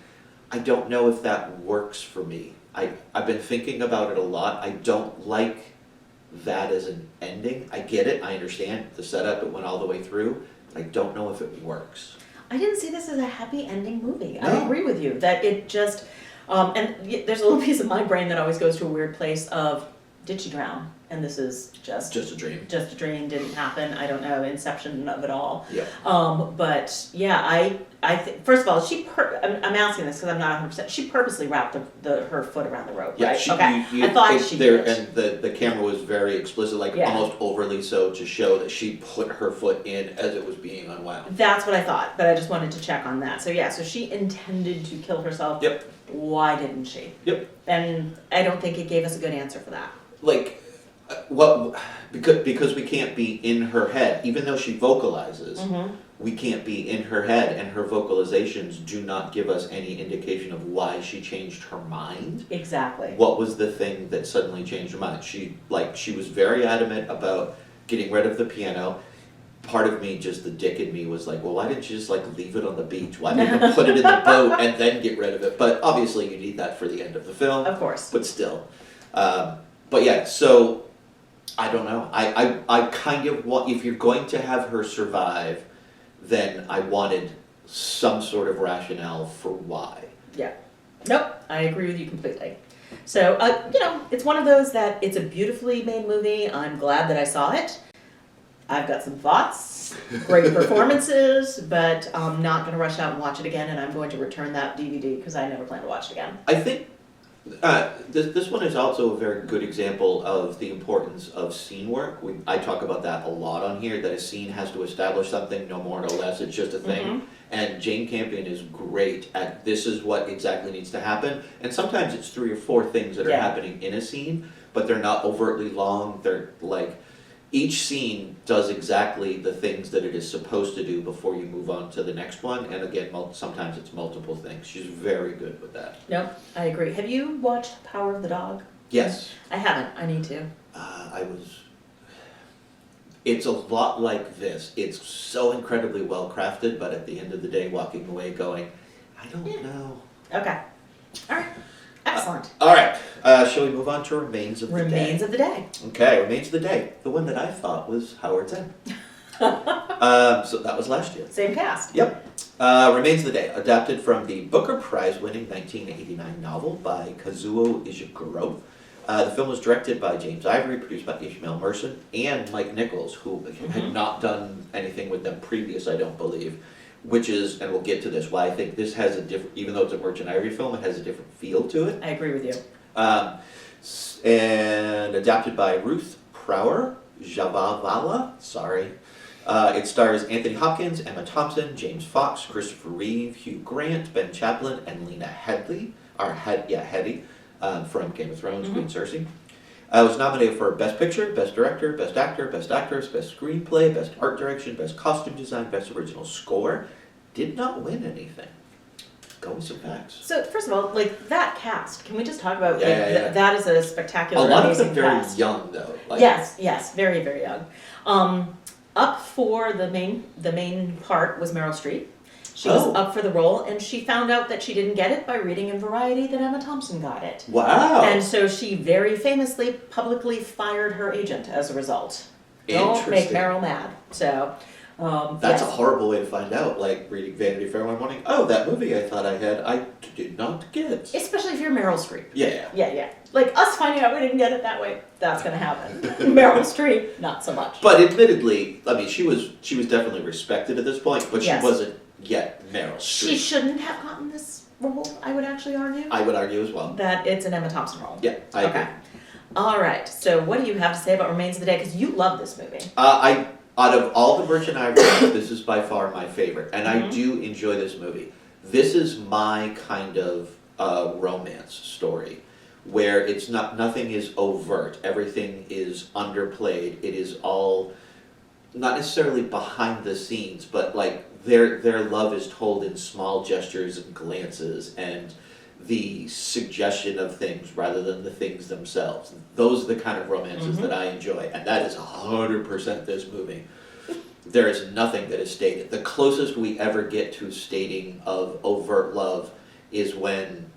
Speaker 1: I don't know if that works for me. I've been thinking about it a lot. I don't like that as an ending. I get it. I understand the setup. It went all the way through. But I don't know if it works.
Speaker 2: I didn't see this as a happy ending movie.
Speaker 1: No.
Speaker 2: I agree with you that it just, there's a little piece of my brain that always goes to a weird place of, did she drown? And this is just
Speaker 1: a dream.
Speaker 2: Just a dream, didn't happen. I don't know, inception of it all.
Speaker 1: Yeah.
Speaker 2: But yeah, I think, first of all, I'm asking this because I'm not 100%. She purposely wrapped her foot around the rope,
Speaker 1: Yeah,
Speaker 2: right?
Speaker 1: she,
Speaker 2: Okay.
Speaker 1: you,
Speaker 2: I thought she did.
Speaker 1: And the camera was very explicit, like
Speaker 2: Yeah.
Speaker 1: almost overly so, to show that she put her foot in as it was being unwound.
Speaker 2: That's what I thought, but I just wanted to check on that. So yeah, so she intended to kill herself.
Speaker 1: Yep.
Speaker 2: Why didn't she?
Speaker 1: Yep.
Speaker 2: And I don't think it gave us a good answer for that.
Speaker 1: Because we can't be in her head, even though she vocalizes, we can't be in her head, and her vocalizations do not give us any indication of why she changed her mind.
Speaker 2: Exactly.
Speaker 1: What was the thing that suddenly changed her mind? She was very adamant about getting rid of the piano. Part of me, just the dick in me, was like, well, why didn't you just leave it on the beach? Why didn't you put it in the boat and then get rid of it? But obviously you need that for the end of the film.
Speaker 2: Of course.
Speaker 1: But still. But yeah, so I don't know. I kind of want, if you're going to have her survive, then I wanted some sort of rationale for why.
Speaker 2: Yeah. Nope, I agree with you completely. So, it's one of those that it's a beautifully made movie. I'm glad that I saw it. I've got some thoughts, great performances, but I'm not going to rush out and watch it again, and I'm going to return that DVD because I never plan to watch it again.
Speaker 1: I think This one is also a very good example of the importance of scene work. I talk about that a lot on here, that a scene has to establish something, no more, no less, it's just a thing. And Jane Campion is great at this is what exactly needs to happen. And sometimes it's 3 or 4 things that are happening in a scene, but they're not overtly long. They're like, each scene does exactly the things that it is supposed to do before you move on to the next one. And again, sometimes it's multiple things. She's very good with that.
Speaker 2: Yep, I agree. Have you watched Power of the Dog?
Speaker 1: Yes.
Speaker 2: I haven't. I need to.
Speaker 1: It's a lot like this. It's so incredibly well crafted, but at the end of the day, walking away going, I don't know.
Speaker 2: Okay. All right. Excellent.
Speaker 1: All right. Shall we move on to Remains of the Day?
Speaker 2: Remains of the Day.
Speaker 1: Okay, Remains of the Day. The one that I thought was Howard's End. So that was last year.
Speaker 2: Same cast.
Speaker 1: Yep. Remains of the Day, adapted from the Booker Prize-winning 1989 novel by Kazuo Ishiguro. The film was directed by James Ivory, produced by Ishmael Merchant, and Mike Nichols, who had not done anything with them previous, I don't believe. Which is, and we'll get to this, why I think this has a different, even though it's a Merchant Ivory film, it has a different feel to it.
Speaker 2: I agree with you.
Speaker 1: And adapted by Ruth Prower Javavala, sorry. It stars Anthony Hopkins, Emma Thompson, James Fox, Christopher Reeve, Hugh Grant, Ben Chaplin, and Lena Headey, from Game of Thrones, Queen Cersei. It was nominated for Best Picture, Best Director, Best Actor, Best Actress, Best Screenplay, Best Art Direction, Best Costume Design, Best Original Score. Did not win anything. Go with some facts.
Speaker 2: So, first of all, like, that cast, can we just talk about, that is a spectacular,
Speaker 1: a lot
Speaker 2: amazing
Speaker 1: of them very
Speaker 2: cast.
Speaker 1: young, though. Like,
Speaker 2: Yes, very, very young. Up for the main part was Meryl Streep. She was up for the role, and she found out that she didn't get it by reading in Variety that Emma Thompson got it.
Speaker 1: Wow.
Speaker 2: And so she very famously publicly fired her agent as a result. Don't make Meryl mad. So,
Speaker 1: that's a horrible way to find out, like reading Vanity Fair one morning. Oh, that movie I thought I had, I did not get.
Speaker 2: Especially if you're Meryl Streep.
Speaker 1: Yeah.
Speaker 2: Like us finding out we didn't get it that way, that's gonna happen. Meryl Streep, not so much.
Speaker 1: But admittedly, I mean, she was definitely respected at this point, but she wasn't yet Meryl Streep.
Speaker 2: She shouldn't have gotten this role, I would actually argue.
Speaker 1: I would argue as well.
Speaker 2: That it's an Emma Thompson role.
Speaker 1: Yeah, I agree.
Speaker 2: All right, so what do you have to say about Remains of the Day? Because you love this movie.
Speaker 1: Out of all the Merchant Ivory, this is by far my favorite, and I do enjoy this movie. This is my kind of romance story, where it's nothing is overt, everything is underplayed. It is all not necessarily behind the scenes, but like their love is told in small gestures and glances and the suggestion of things rather than the things themselves. Those are the kind of romances that I enjoy, and that is 100% this movie. There is nothing that is stated. The closest we ever get to stating of overt love is when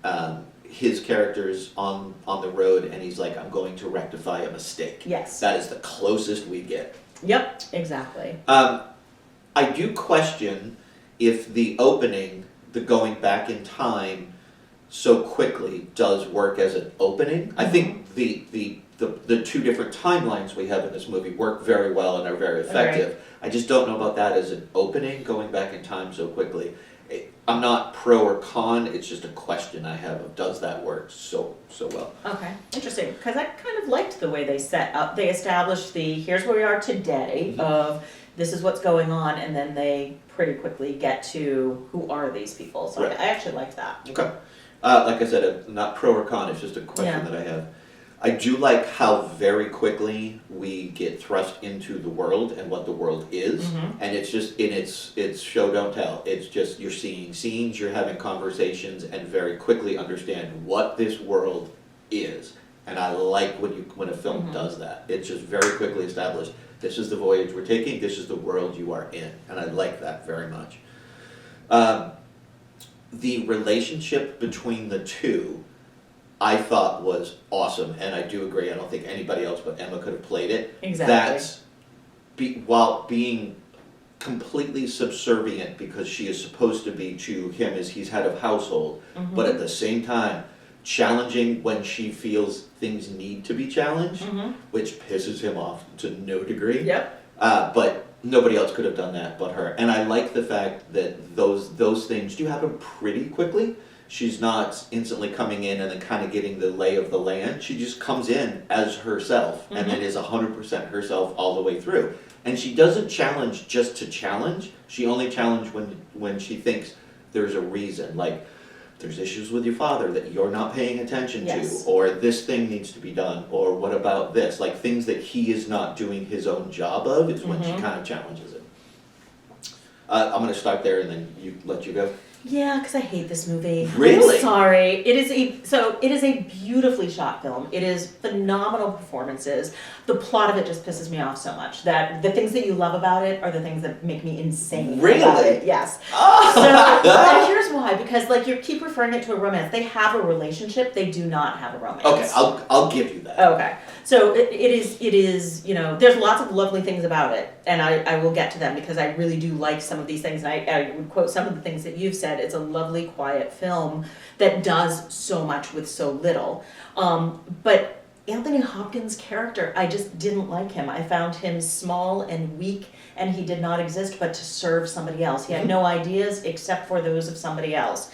Speaker 1: his character's on the road and he's like, I'm going to rectify a mistake.
Speaker 2: Yes.
Speaker 1: That is the closest we get.
Speaker 2: Yep, exactly.
Speaker 1: I do question if the opening, the going back in time so quickly, does work as an opening. I think the 2 different timelines we have in this movie work very well and are very effective.
Speaker 2: Okay.
Speaker 1: I just don't know about that as an opening, going back in time so quickly. I'm not pro or con, it's just a question I have of does that work so well.
Speaker 2: Okay, interesting, because I kind of liked the way they they established here's where we are today, of this is what's going on, and then they pretty quickly get to who are these people, so I actually liked that.
Speaker 1: Okay. Like I said, I'm not pro or con, it's just a question that I have. I do like how very quickly we get thrust into the world and what the world is, and it's just it's show don't tell. It's just you're seeing scenes, you're having conversations, and very quickly understand what this world is. And I like when a film does that. It's just very quickly established. This is the voyage we're taking. This is the world you are in, and I like that very much. The relationship between the two, I thought was awesome, and I do agree. I don't think anybody else but Emma could have played it.
Speaker 2: Exactly.
Speaker 1: While being completely subservient because she is supposed to be to him as he's head of household, but at the same time challenging when she feels things need to be challenged, which pisses him off to no degree.
Speaker 2: Yep.
Speaker 1: But nobody else could have done that but her. And I like the fact that those things do happen pretty quickly, She's not instantly coming in and then kind of getting the lay of the land. She just comes in as herself and then is 100% herself all the way through. And she doesn't challenge just to challenge. She only challenges when she thinks there's a reason. Like, there's issues with your father that you're not paying attention
Speaker 2: Yes.
Speaker 1: to, or this thing needs to be done, or what about this? Like, things that he is not doing his own job of is when she kind of challenges it. I'm going to start there and then let you go.
Speaker 2: Yeah, because I hate this movie.
Speaker 1: Really?
Speaker 2: I'm sorry. It is a beautifully shot film. It is phenomenal performances. The plot of it just pisses me off so much that the things that you love about it are the things that make me insane.
Speaker 1: Really?
Speaker 2: About it. Yes. So and here's why, because like you keep referring it to a romance. They have a relationship. They do not have a romance.
Speaker 1: Okay, I'll give you that.
Speaker 2: Okay. So it is, there's lots of lovely things about it, and I will get to them because I really do like some of these things, and I would quote some of the things that you've said. It's a lovely, quiet film that does so much with so little. But Anthony Hopkins' character, I just didn't like him. I found him small and weak, and he did not exist but to serve somebody else. He had no ideas except for those of somebody else.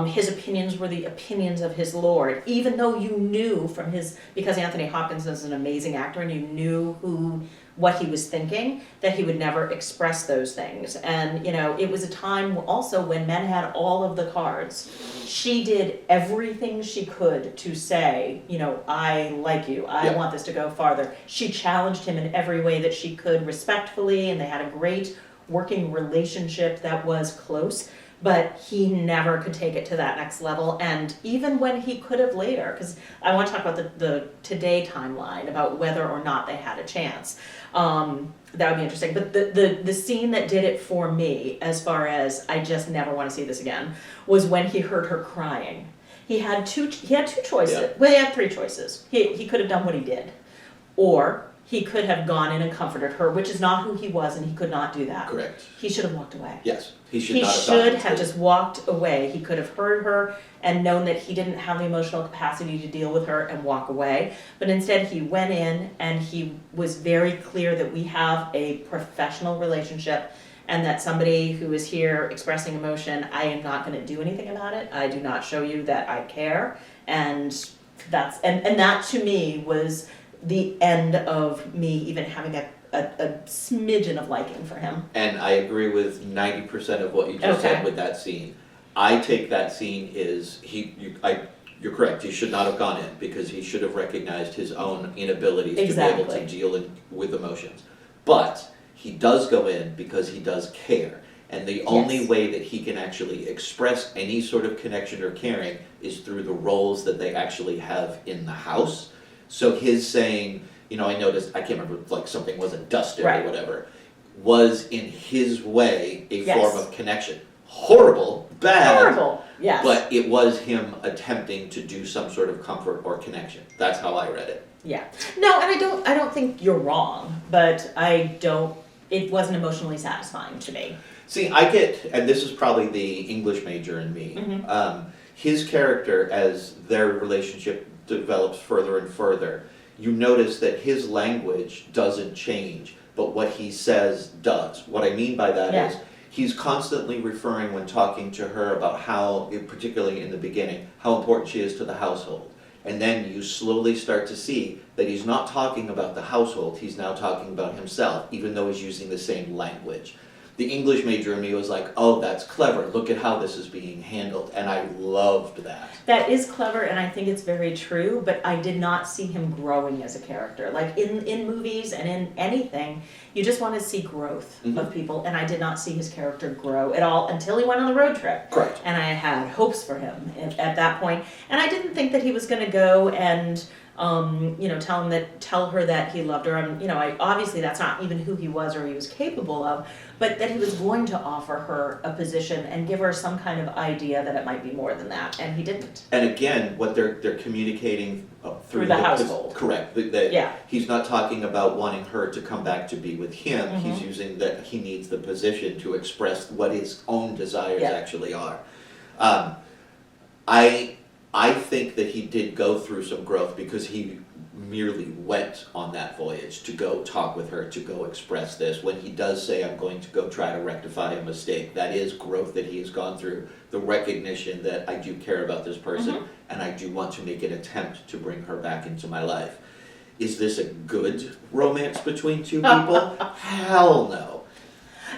Speaker 2: His opinions were the opinions of his lord, even though you knew from because Anthony Hopkins is an amazing actor and you knew what he was thinking, that he would never express those things. And, it was a time also when men had all of the cards. She did everything she could to say, I like you, I want this to go farther. She challenged him in every way that she could respectfully, and they had a great working relationship that was close. But he never could take it to that next level, and even when he could have later, because I want to talk about the today timeline, about whether or not they had a chance. That would be interesting. But the scene that did it for me, as far as I just never want to see this again, was when he heard her crying. He had two choices.
Speaker 1: Yeah.
Speaker 2: Well, he had three choices. He could have done what he did, or he could have gone in and comforted her, which is not who he was, and he could not do that.
Speaker 1: Correct.
Speaker 2: He should have walked away.
Speaker 1: Yes, he should
Speaker 2: He
Speaker 1: not have
Speaker 2: should
Speaker 1: gone
Speaker 2: have just walked away. He could have heard her and known that he didn't have the emotional capacity to deal with her and walk away. But instead he went in and he was very clear that we have a professional relationship and that somebody who is here expressing emotion, I am not going to do anything about it. I do not show you that I care. And that to me was the end of me even having a smidgen of liking for him.
Speaker 1: And I agree with 90% of what you just said with that scene. I take that scene you're correct, he should not have gone in because he should have recognized his own inabilities to be able to deal with emotions. But he does go in because he does care. And the only way that he can actually express any sort of connection or caring is through the roles that they actually have in the house. So his saying, I noticed, I can't remember, like something wasn't dusted or whatever, was in his way a form of connection. Horrible, bad.
Speaker 2: Horrible, yes.
Speaker 1: But it was him attempting to do some sort of comfort or connection. That's how I read it.
Speaker 2: Yeah. No, and I don't think you're wrong, but it wasn't emotionally satisfying to me.
Speaker 1: See, I get, and this is probably the English major in me, his character, as their relationship develops further and further, you notice that his language doesn't change, but what he says does. What I mean by that is he's constantly referring when talking to her about how, particularly in the beginning, how important she is to the household. And then you slowly start to see that he's not talking about the household, he's now talking about himself, even though he's using the same language. The English major in me was like, oh, that's clever. Look at how this is being handled. And I loved that.
Speaker 2: That is clever, and I think it's very true, but I did not see him growing as a character. Like in movies and in anything, you just want to see growth of people, and I did not see his character grow at all until he went on the road trip.
Speaker 1: Correct.
Speaker 2: And I had hopes for him at that point. And I didn't think that he was going to go and tell her that he loved her. Obviously that's not even who he was or he was capable of, but that he was going to offer her a position and give her some kind of idea that it might be more than that, and he didn't.
Speaker 1: And again, what they're communicating
Speaker 2: through the household.
Speaker 1: Correct. He's not talking about wanting her to come back to be with him. He's using that he needs the position to express what his own desires actually are. I think that he did go through some growth because he merely went on that voyage to go talk with her, to go express this. When he does say, I'm going to go try to rectify a mistake, that is growth that he has gone through, the recognition that I do care about this person, and I do want to make an attempt to bring her back into my life. Is this a good romance between two people? Hell no.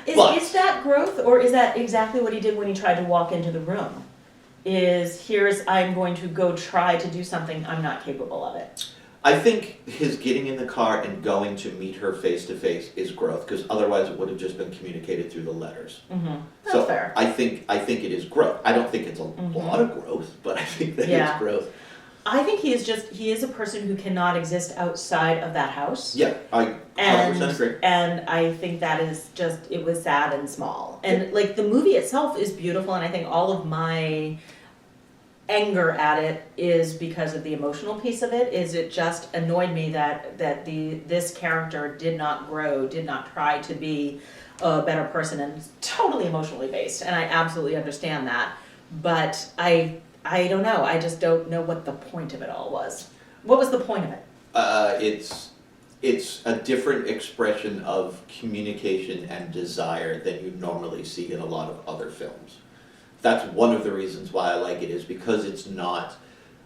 Speaker 2: Is that growth, or is that exactly what he did when he tried to walk into the room? I'm going to go try to do something, I'm not capable of it.
Speaker 1: I think his getting in the car and going to meet her face to face is growth, because otherwise it would have just been communicated through the letters.
Speaker 2: That's fair.
Speaker 1: I think it is growth. I don't think it's a lot of growth, but I think that it's growth.
Speaker 2: I think he is a person who cannot exist outside of that house.
Speaker 1: Yeah, I 100% agree.
Speaker 2: And I think that is it was sad and small. And like the movie itself is beautiful, and I think all of my anger at it is because of the emotional piece of it. It just annoyed me that this character did not grow, did not try to be a better person, and is totally emotionally based, and I absolutely understand that. But I don't know, I just don't know what the point of it all was. What was the point of it?
Speaker 1: It's a different expression of communication and desire than you normally see in a lot of other films. That's one of the reasons why I like it, is because it's not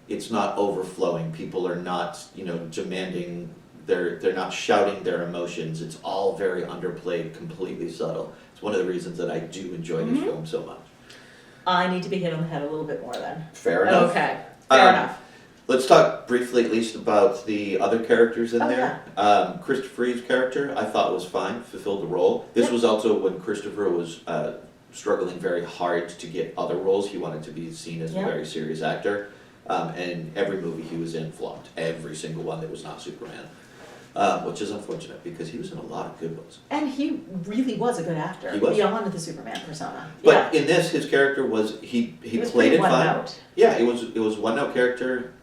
Speaker 1: overflowing. People are not, demanding they're not shouting their emotions. It's all very underplayed, completely subtle. It's one of the reasons that I do enjoy this film so much. I
Speaker 2: need to be hit on the head a little bit more then.
Speaker 1: Fair enough.
Speaker 2: Okay, fair enough.
Speaker 1: Let's talk briefly at least about the other characters in there.
Speaker 2: Yeah.
Speaker 1: Christopher Reeve's character I thought was fine, fulfilled the role. This was also when Christopher was struggling very hard to get other roles. He wanted to be seen as a very serious actor. And every movie he was in flopped. Every single one that was not Superman. Which is unfortunate because he was in a lot of good ones.
Speaker 2: And he really was a good actor.
Speaker 1: He was.
Speaker 2: Beyond the Superman persona.
Speaker 1: But in this, his character was, he played it fine.
Speaker 2: Note.
Speaker 1: Yeah, it was one note character.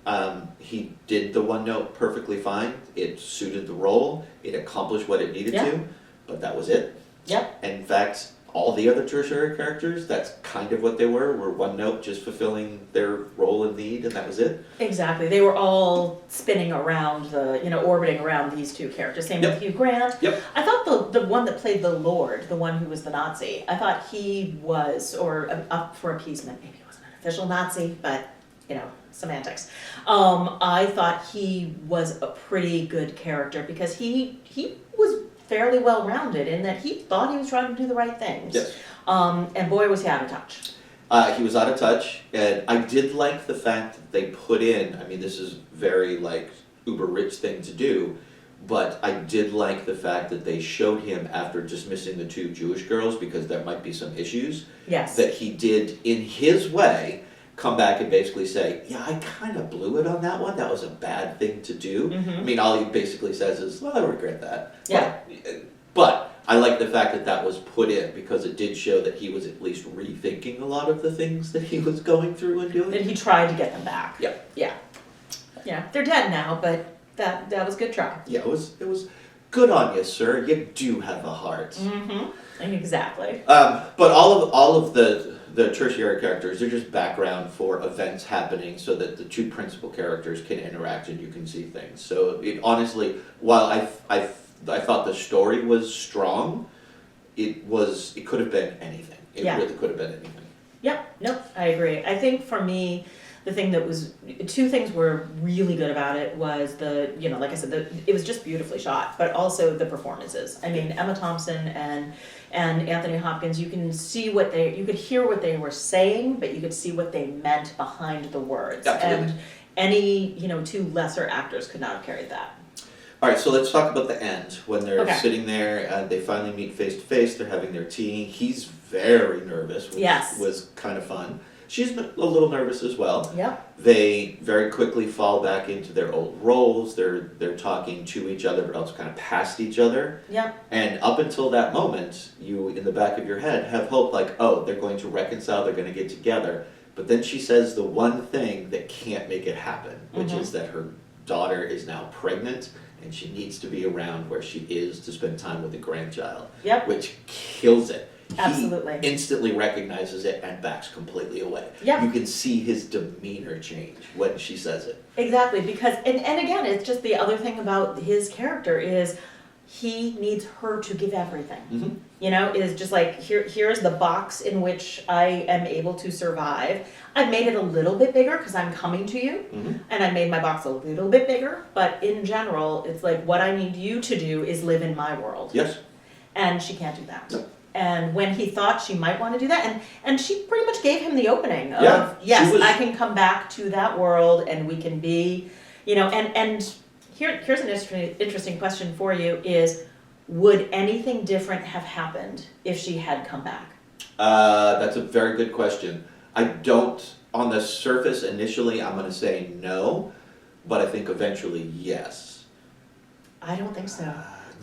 Speaker 1: He did the one note perfectly fine. It suited the role. It accomplished what it needed to. But that was it.
Speaker 2: Yep.
Speaker 1: And in fact, all the other tertiary characters, that's kind of what they were one note, just fulfilling their role and need, and that was it.
Speaker 2: Exactly. They were all spinning around orbiting around these two characters. Same with Hugh Grant.
Speaker 1: Yep.
Speaker 2: I thought the one that played the Lord, the one who was the Nazi, I thought he was, or up for appeasement, maybe he wasn't an official Nazi, but, semantics. I thought he was a pretty good character because he was fairly well-rounded in that he thought he was trying to do the right things.
Speaker 1: Yes.
Speaker 2: And boy, was he out of touch.
Speaker 1: He was out of touch, and I did like the fact that they put in, this is very, uber rich thing to do, but I did like the fact that they showed him after dismissing the two Jewish girls, because there might be some issues, that he did, in his way, come back and basically say, yeah, I kind of blew it on that one. That was a bad thing to do. All he basically says is, well, I regret that.
Speaker 2: Yeah.
Speaker 1: But I like the fact that that was put in because it did show that he was at least rethinking a lot of the things that he was going through and doing.
Speaker 2: And he tried to get them back.
Speaker 1: Yeah.
Speaker 2: Yeah. Yeah. They're dead now, but that was a good try.
Speaker 1: Yeah, it was good on you, sir. You do have a heart.
Speaker 2: Exactly.
Speaker 1: But all of the tertiary characters, they're just background for events happening so that the two principal characters can interact and you can see things. So honestly, while I thought the story was strong, it could have been anything. It really could have been anything.
Speaker 2: Yep, nope, I agree. I think for me, the thing that was, two things were really good about it was like I said, it was just beautifully shot, but also the performances. Emma Thompson and Anthony Hopkins, you can see you could hear what they were saying, but you could see what they meant behind the words.
Speaker 1: Absolutely.
Speaker 2: And any, two lesser actors could not have carried that.
Speaker 1: All right, so let's talk about the end. When they're sitting there, they finally meet face to face, they're having their tea. He's very nervous, which was kind of fun. She's a little nervous as well.
Speaker 2: Yep.
Speaker 1: They very quickly fall back into their old roles. They're talking to each other, but also kind of past each other.
Speaker 2: Yep.
Speaker 1: And up until that moment, you, in the back of your head, have hope they're going to reconcile, they're going to get together. But then she says the one thing that can't make it happen, which is that her daughter is now pregnant and she needs to be around where she is to spend time with the grandchild.
Speaker 2: Yep.
Speaker 1: Which kills it.
Speaker 2: Absolutely.
Speaker 1: He instantly recognizes it and backs completely away.
Speaker 2: Yep.
Speaker 1: You can see his demeanor change when she says it.
Speaker 2: Exactly, because, and again, it's just the other thing about his character is he needs her to give everything.
Speaker 1: Mm-hmm.
Speaker 2: You know, is just like, here's the box in which I am able to survive. I've made it a little bit bigger because I'm coming to you, and I made my box a little bit bigger, but in general, it's like what I need you to do is live in my world.
Speaker 1: Yes.
Speaker 2: And she can't do that.
Speaker 1: No.
Speaker 2: And when he thought she might want to do that, and she pretty much gave him the opening of,
Speaker 1: Yeah,
Speaker 2: yes, I can come back to that world and we can be, you know, and here's an interesting question for you is, would anything different have happened if she had come back?
Speaker 1: That's a very good question. I don't, on the surface, initially, I'm going to say no, but I think eventually, yes.
Speaker 2: I don't think so.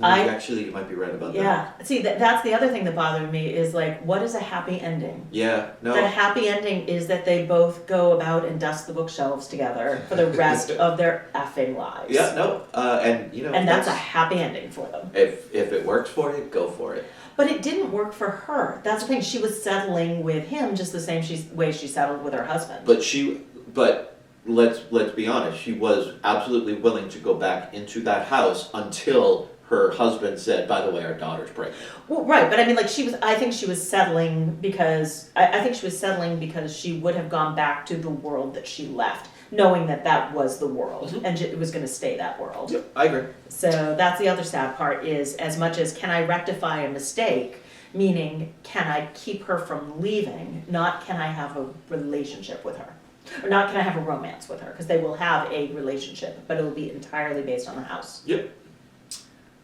Speaker 1: Actually, you might be right about that.
Speaker 2: Yeah. See, that's the other thing that bothered me is like, what is a happy ending?
Speaker 1: Yeah, no.
Speaker 2: The happy ending is that they both go about and dust the bookshelves together for the rest of their effing lives.
Speaker 1: Yeah, no, and you know.
Speaker 2: And that's a happy ending for them.
Speaker 1: If it works for you, go for it.
Speaker 2: But it didn't work for her. That's the thing. She was settling with him just the same way she settled with her husband.
Speaker 1: But let's be honest. She was absolutely willing to go back into that house until her husband said, "By the way, our daughter's pregnant."
Speaker 2: Well, right, but I mean, like I think she was settling because I think she was settling because she would have gone back to the world that she left, knowing that that was the world and it was going to stay that world.
Speaker 1: Yep, I agree.
Speaker 2: So that's the other sad part is as much as can I rectify a mistake, meaning can I keep her from leaving, not can I have a relationship with her. Or not can I have a romance with her, because they will have a relationship, but it will be entirely based on the house.
Speaker 1: Yep.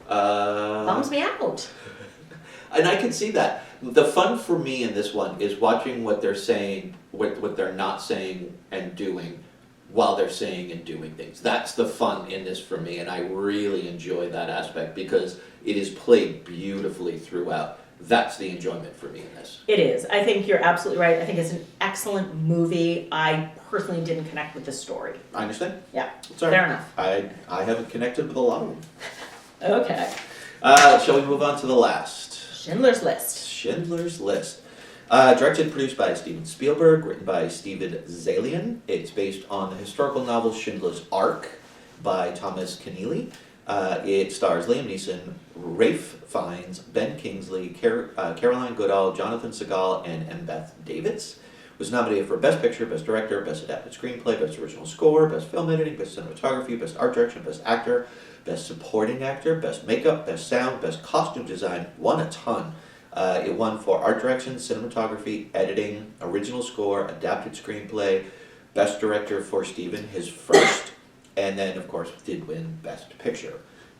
Speaker 2: Bums me out.
Speaker 1: And I can see that. The fun for me in this one is watching what they're saying, what they're not saying and doing while they're saying and doing things. That's the fun in this for me, and I really enjoy that aspect because it is played beautifully throughout. That's the enjoyment for me in this.
Speaker 2: It is. I think you're absolutely right. I think it's an excellent movie. I personally didn't connect with the story.
Speaker 1: I understand.
Speaker 2: Yeah,
Speaker 1: Sorry.
Speaker 2: fair enough.
Speaker 1: I haven't connected with a lot of them.
Speaker 2: Okay.
Speaker 1: Shall we move on to the last?
Speaker 2: Schindler's List.
Speaker 1: Schindler's List. Directed and produced by Steven Spielberg, written by Steven Zalian. It's based on the historical novel Schindler's Ark by Thomas Keneally. It stars Liam Neeson, Rafe Fiennes, Ben Kingsley, Caroline Goodall, Jonathan Segal, and Embeth Davidtz. Was nominated for Best Picture, Best Director, Best Adapted Screenplay, Best Original Score, Best Film Editing, Best Cinematography, Best Art Direction, Best Actor, Best Supporting Actor, Best Makeup, Best Sound, Best Costume Design. Won a ton. It won for Art Direction, Cinematography, Editing, Original Score, Adapted Screenplay, Best Director for Steven, his first, and then, of course, did win Best Picture.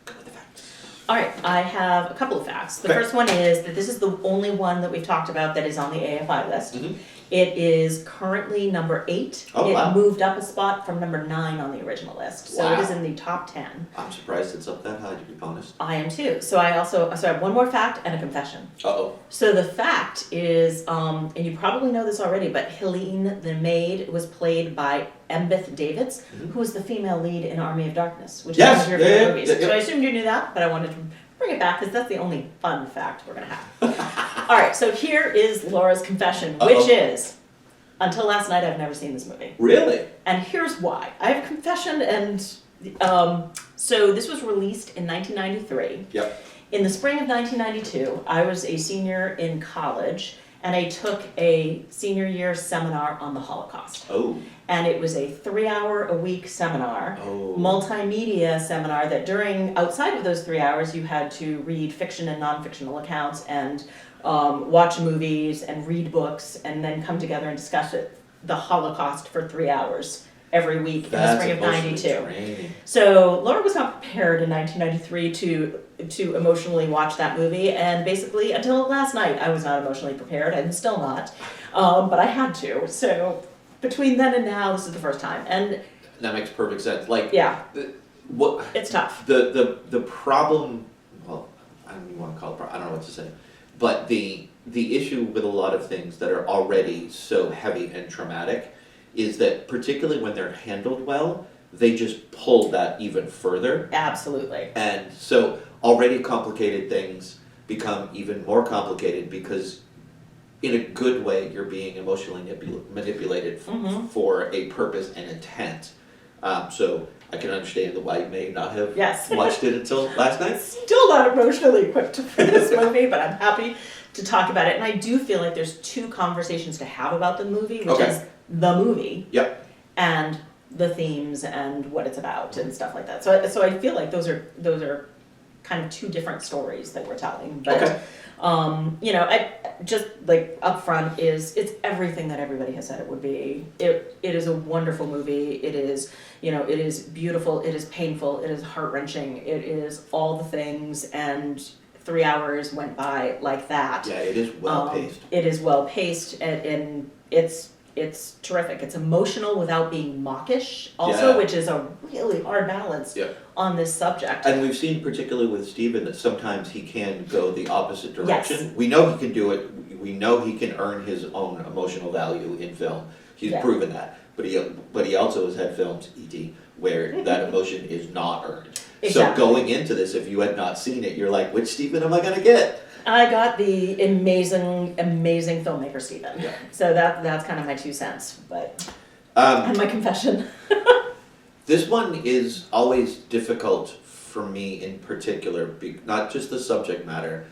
Speaker 1: Go with the facts.
Speaker 2: All right, I have a couple of facts. The
Speaker 1: Okay.
Speaker 2: first one is that this is the only one that we've talked about that is on the AFI list.
Speaker 1: Mm-hmm.
Speaker 2: It is currently number 8.
Speaker 1: Oh,
Speaker 2: it
Speaker 1: wow.
Speaker 2: moved up a spot from number 9 on the original list. So it is
Speaker 1: Wow.
Speaker 2: in the top 10.
Speaker 1: I'm surprised it's up that high, to be honest.
Speaker 2: I am too. So I have one more fact and a confession.
Speaker 1: Uh-oh.
Speaker 2: So the fact is, and you probably know this already, but Helene the maid was played by Embeth Davidtz, who was the female lead in Army of Darkness, which is one of your favorite movies.
Speaker 1: yeah.
Speaker 2: So I assumed you knew that, but I wanted to bring it back because that's the only fun fact we're going to have. All right, so here is Laura's confession, which is, until last night, I've never seen this movie.
Speaker 1: Really?
Speaker 2: And here's why. I have a confession, and so this was released in 1993.
Speaker 1: Yep.
Speaker 2: In the spring of 1992, I was a senior in college, and I took a senior year seminar on the Holocaust.
Speaker 1: Oh.
Speaker 2: And it was a 3-hour-a-week seminar,
Speaker 1: Oh.
Speaker 2: multimedia seminar that outside of those 3 hours, you had to read fiction and non-fictional accounts and watch movies and read books and then come together and discuss the Holocaust for 3 hours every week in the spring of 92.
Speaker 1: Draining.
Speaker 2: So Laura was not prepared in 1993 to emotionally watch that movie, and basically until last night I was not emotionally prepared. I'm still not, but I had to. So between then and now, this is the first time, and
Speaker 1: That makes perfect sense. Like,
Speaker 2: yeah,
Speaker 1: what
Speaker 2: it's tough.
Speaker 1: the problem? Well, I don't even want to call it. I don't know what to say. But the issue with a lot of things that are already so heavy and traumatic is that particularly when they're handled well, they just pull that even further.
Speaker 2: Absolutely.
Speaker 1: And so already complicated things become even more complicated because in a good way, you're being emotionally manipulated for a purpose and intent. So I can understand why you may not have
Speaker 2: Yes.
Speaker 1: watched it until last night.
Speaker 2: Still not emotionally equipped for this movie, but I'm happy to talk about it. And I do feel like there's two conversations to have about the movie, which
Speaker 1: Okay.
Speaker 2: is the movie
Speaker 1: Yep.
Speaker 2: and the themes and what it's about and stuff like that. So I feel like those are kind of two different stories that we're telling. But
Speaker 1: Okay.
Speaker 2: you know, I just like upfront it's everything that everybody has said it would be. It is a wonderful movie. It is, you know, it is beautiful, it is painful, it is heart-wrenching, it is all the things, and 3 hours went by like that.
Speaker 1: Yeah, it is well paced.
Speaker 2: It is well paced, and it's terrific. It's emotional without being mawkish also,
Speaker 1: Yeah.
Speaker 2: which is a really hard balance
Speaker 1: Yeah.
Speaker 2: on this subject.
Speaker 1: And we've seen, particularly with Steven, that sometimes he can go the opposite direction.
Speaker 2: Yes.
Speaker 1: We know he can do it. We know he can earn his own emotional value in film. He's
Speaker 2: Yeah.
Speaker 1: proven that. But he also has had films, E.T., where that emotion is not earned.
Speaker 2: Exactly.
Speaker 1: So going into this, if you had not seen it, you're like, which Steven am I going to get?
Speaker 2: I got the amazing filmmaker Steven.
Speaker 1: Yeah.
Speaker 2: So that's kind of my 2 cents, but
Speaker 1: Um,
Speaker 2: and my confession.
Speaker 1: This one is always difficult for me in particular, not just the subject matter,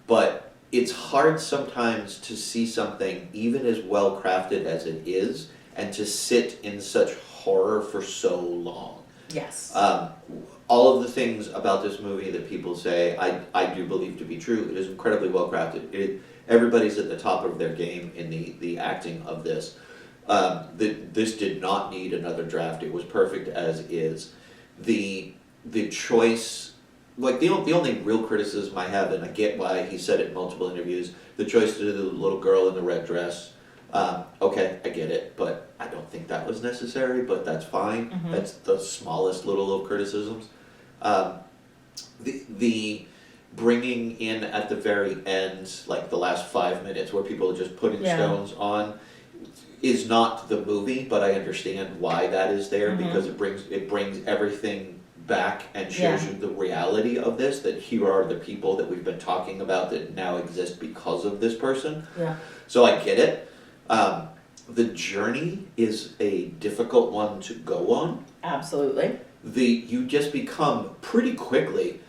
Speaker 1: but it's hard sometimes to see something even as well crafted as it is and to sit in such horror for so long.
Speaker 2: Yes.
Speaker 1: All of the things about this movie that people say, I do believe to be true. It is incredibly well crafted. Everybody's at the top of their game in the acting of this. This did not need another draft. It was perfect as is. The choice, like the only real criticism I have, and I get why he said it in multiple interviews, the choice to do the little girl in the red dress. Okay, I get it, but I don't think that was necessary, but that's fine.
Speaker 2: Mhm.
Speaker 1: That's the smallest little of criticisms. The bringing in at the very end, like the last 5 minutes where people are just putting
Speaker 2: Yeah.
Speaker 1: stones on, is not the movie, but I understand why that is there,
Speaker 2: Mhm.
Speaker 1: because it brings everything back and shows
Speaker 2: Yeah.
Speaker 1: you the reality of this, that here are the people that we've been talking about that now exist because of this person.
Speaker 2: Yeah.
Speaker 1: So I get it. The journey is a difficult one to go on.
Speaker 2: Absolutely.
Speaker 1: You just become pretty quickly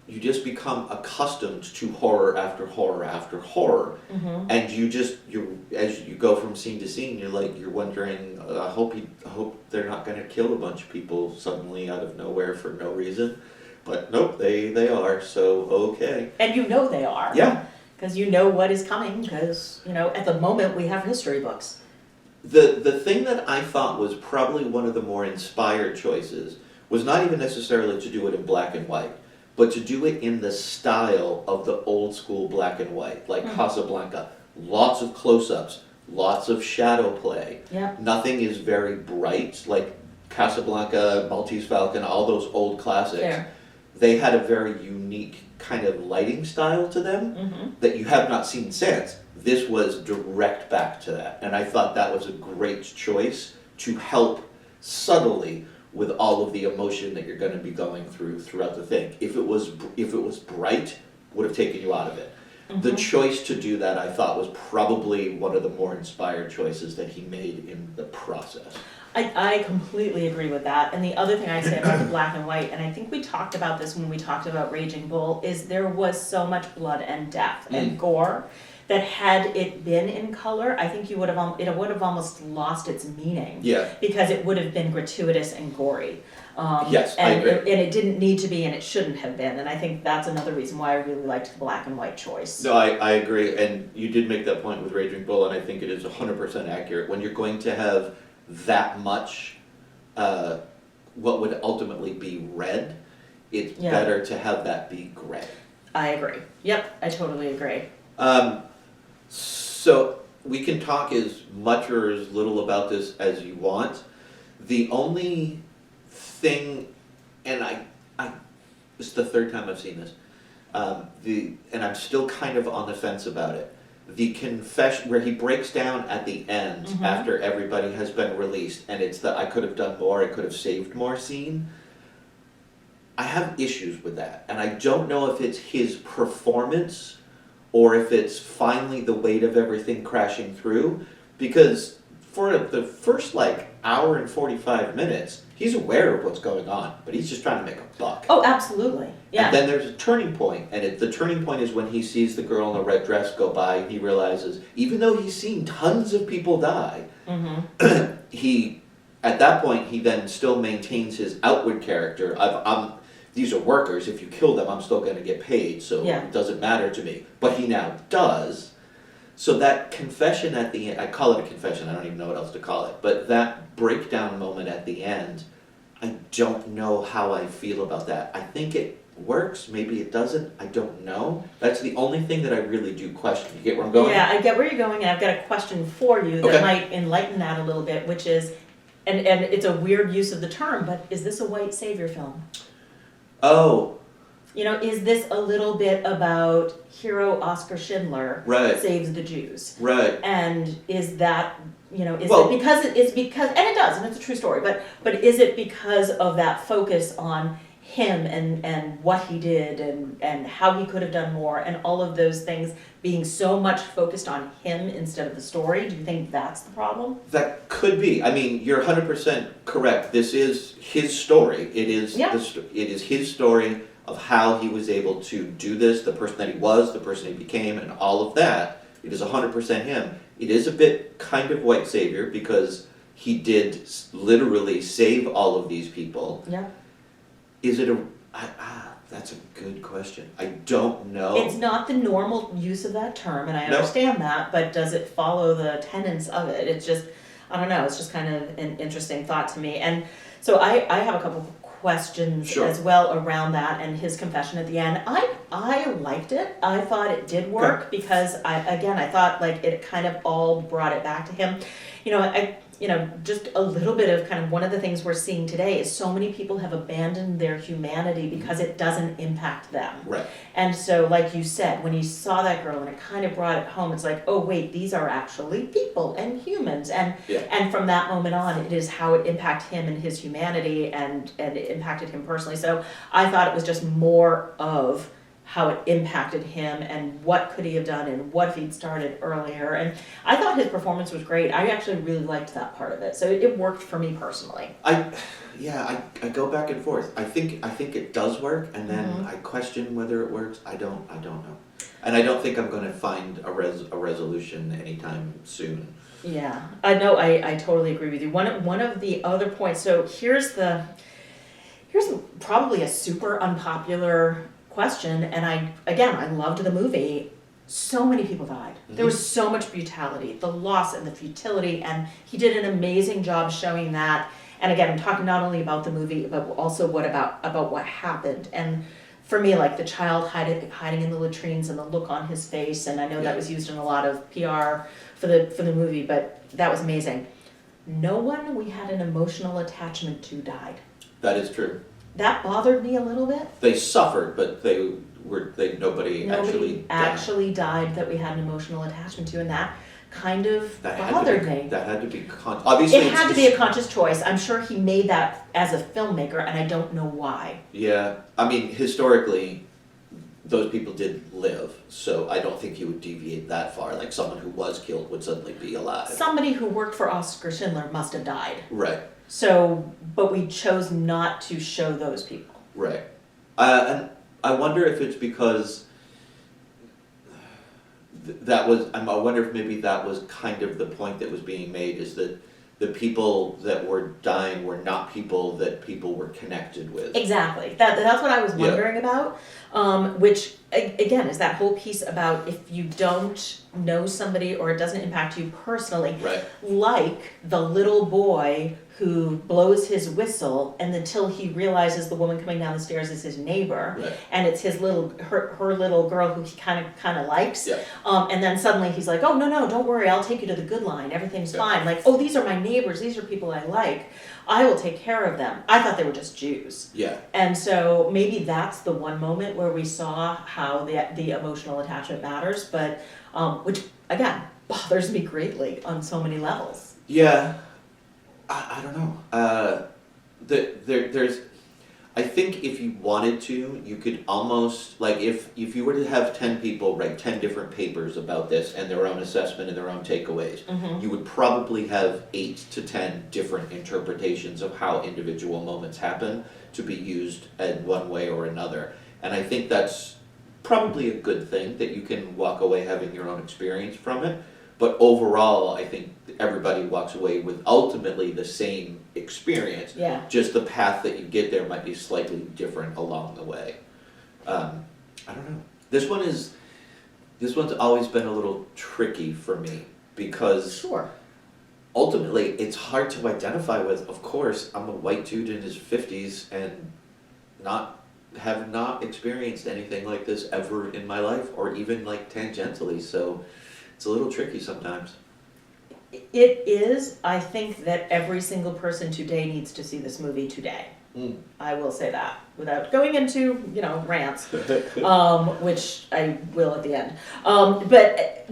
Speaker 1: you just become accustomed to horror after horror after horror,
Speaker 2: Mhm.
Speaker 1: and as you go from scene to scene, you're wondering, I hope they're not going to kill a bunch of people suddenly out of nowhere for no reason, but nope, they are. So okay.
Speaker 2: And you know they are.
Speaker 1: Yeah.
Speaker 2: Because you know what is coming, because, you know, at the moment we have history books.
Speaker 1: The thing that I thought was probably one of the more inspired choices was not even necessarily to do it in black and white, but to do it in the style of the old school black and white, like Casablanca. Lots of close-ups, lots of shadow play.
Speaker 2: Yeah.
Speaker 1: Nothing is very bright, like Casablanca, Maltese Falcon, all those old classics.
Speaker 2: Fair.
Speaker 1: They had a very unique kind of lighting style to them
Speaker 2: Mm-hmm.
Speaker 1: that you have not seen since. This was direct back to that, and I thought that was a great choice to help subtly with all of the emotion that you're going to be going throughout the thing. If it was bright, would have taken you out of it. The choice to do that, I thought, was probably one of the more inspired choices that he made in the process.
Speaker 2: I completely agree with that. And the other thing I say about the black and white, and I think we talked about this when we talked about Raging Bull, is there was so much blood and death and gore that had it been in color, I think it would have almost lost its meaning.
Speaker 1: Yeah.
Speaker 2: Because it would have been gratuitous and gory.
Speaker 1: Yes, I agree.
Speaker 2: And it didn't need to be, and it shouldn't have been. And I think that's another reason why I really liked the black and white choice.
Speaker 1: No, I agree, and you did make that point with Raging Bull, and I think it is 100% accurate. When you're going to have that much, what would ultimately be red, it's better to have that be gray.
Speaker 2: I agree. Yep, I totally agree.
Speaker 1: So we can talk as much or as little about this as you want. The only thing, and I this is the third time I've seen this, and I'm still kind of on the fence about it. The confession where he breaks down at the end after everybody has been released, and it's the I could have done more, I could have saved more scene. I have issues with that, and I don't know if it's his performance or if it's finally the weight of everything crashing through. Because for the first like hour and 45 minutes, he's aware of what's going on, but he's just trying to make a buck.
Speaker 2: Oh, absolutely. Yeah.
Speaker 1: And then there's a turning point, and the turning point is when he sees the girl in a red dress go by, and he realizes, even though he's seen tons of people die, at that point, he then still maintains his outward character of, these are workers, if you kill them, I'm still going to get paid, so
Speaker 2: Yeah.
Speaker 1: it doesn't matter to me. But he now does. So that confession at the end, I call it a confession, I don't even know what else to call it, but that breakdown moment at the end, I don't know how I feel about that. I think it works, maybe it doesn't, I don't know. That's the only thing that I really do question. You get where I'm going?
Speaker 2: Yeah, I get where you're going, and I've got a question for you that
Speaker 1: Okay.
Speaker 2: might enlighten that a little bit, which is, and it's a weird use of the term, but is this a white savior film?
Speaker 1: Oh,
Speaker 2: You know, is this a little bit about hero Oscar Schindler
Speaker 1: right,
Speaker 2: saves the Jews?
Speaker 1: right.
Speaker 2: And is that, you know, is
Speaker 1: Well-
Speaker 2: it because it's because, and it does, and it's a true story, but is it because of that focus on him and what he did and how he could have done more and all of those things being so much focused on him instead of the story? Do you think that's the problem?
Speaker 1: That could be. I mean, you're 100% correct. This is his story. It is
Speaker 2: Yeah.
Speaker 1: it is his story of how he was able to do this, the person that he was, the person he became, and all of that. It is 100% him. It is a bit kind of white savior because he did literally save all of these people.
Speaker 2: Yeah.
Speaker 1: Is it that's a good question. I don't know.
Speaker 2: It's not the normal use of that term, and I
Speaker 1: No.
Speaker 2: understand that, but does it follow the tenets of it? It's just, I don't know, it's just kind of an interesting thought to me. And so I have a couple of questions
Speaker 1: Sure.
Speaker 2: as well around that and his confession at the end. I liked it. I thought it did work because I thought like it kind of all brought it back to him. Just a little bit of kind of one of the things we're seeing today is so many people have abandoned their humanity because it doesn't impact them.
Speaker 1: Right.
Speaker 2: And so, like you said, when he saw that girl and it kind of brought it home, it's like, oh wait, these are actually people and humans. And
Speaker 1: Yeah.
Speaker 2: and from that moment on, it is how it impacted him and his humanity and it impacted him personally. So I thought it was just more of how it impacted him and what could he have done and what if he'd started earlier. And I thought his performance was great. I actually really liked that part of it. So it worked for me personally.
Speaker 1: I go back and forth. I think it does work, and then I question whether it works. I don't know, and I don't think I'm going to find a resolution anytime soon.
Speaker 2: Yeah, I know. I totally agree with you. One of the other points. So here's probably a super unpopular question, and I loved the movie. So many people died. There was so much brutality, the loss and the futility, and he did an amazing job showing that. And again, I'm talking not only about the movie, but also about what happened. And for me, like the child hiding in the latrines and the look on his face, and I know that was used in a lot of PR for the movie, but that was amazing. No one we had an emotional attachment to died.
Speaker 1: That is true.
Speaker 2: That bothered me a little bit.
Speaker 1: They suffered, but nobody
Speaker 2: actually died that we had an emotional attachment to, and that kind of
Speaker 1: That
Speaker 2: bothered me.
Speaker 1: That had to be obviously.
Speaker 2: It had to be a conscious choice. I'm sure he made that as a filmmaker, and I don't know why.
Speaker 1: Yeah, I mean, historically, those people did live, so I don't think you would deviate that far. Like someone who was killed would suddenly be alive.
Speaker 2: Somebody who worked for Oscar Schindler must have died.
Speaker 1: Right.
Speaker 2: So, but we chose not to show those people.
Speaker 1: Right. And I wonder if it's because I wonder if maybe that was kind of the point that was being made, is that the people that were dying were not people that people were connected with.
Speaker 2: Exactly. That's what I was wondering about, which, again, is that whole piece about if you don't know somebody or it doesn't impact you personally.
Speaker 1: Right.
Speaker 2: Like the little boy who blows his whistle and until he realizes the woman coming down the stairs is his neighbor,
Speaker 1: Right.
Speaker 2: and it's her little girl who he kind of likes,
Speaker 1: Yeah.
Speaker 2: and then suddenly he's like, oh no, don't worry, I'll take you to the good line, everything's fine. Like, oh, these are my neighbors, these are people I like, I will take care of them. I thought they were just Jews.
Speaker 1: Yeah.
Speaker 2: And so maybe that's the one moment where we saw how the emotional attachment matters, but which again bothers me greatly on so many levels.
Speaker 1: Yeah. I don't know. There's. I think if you wanted to, you could almost, like, if you were to have 10 people write 10 different papers about this and their own assessment and their own takeaways, you would probably have 8 to 10 different interpretations of how individual moments happen to be used in one way or another. And I think that's probably a good thing, that you can walk away having your own experience from it. But overall, I think everybody walks away with ultimately the same experience.
Speaker 2: Yeah.
Speaker 1: Just the path that you get there might be slightly different along the way. I don't know. This one's always been a little tricky for me because
Speaker 2: Sure.
Speaker 1: ultimately it's hard to identify with. Of course, I'm a white dude in his 50s and have not experienced anything like this ever in my life, or even like tangentially. So it's a little tricky sometimes.
Speaker 2: It is. I think that every single person today needs to see this movie today. I will say that without going into, rants, which I will at the end. But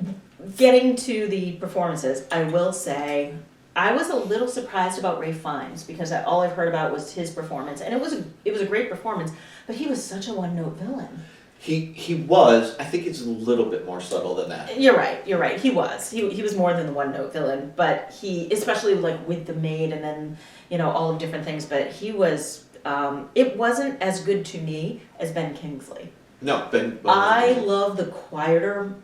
Speaker 2: getting to the performances, I will say I was a little surprised about Ralph Fiennes because all I've heard about was his performance, and it was a great performance, but he was such a one-note villain.
Speaker 1: He was. I think it's a little bit more subtle than that.
Speaker 2: You're right. He was. He was more than the one-note villain, but he, especially like with the maid and then, all of different things, but he was, it wasn't as good to me as Ben Kingsley.
Speaker 1: No, Ben.
Speaker 2: I love the quieter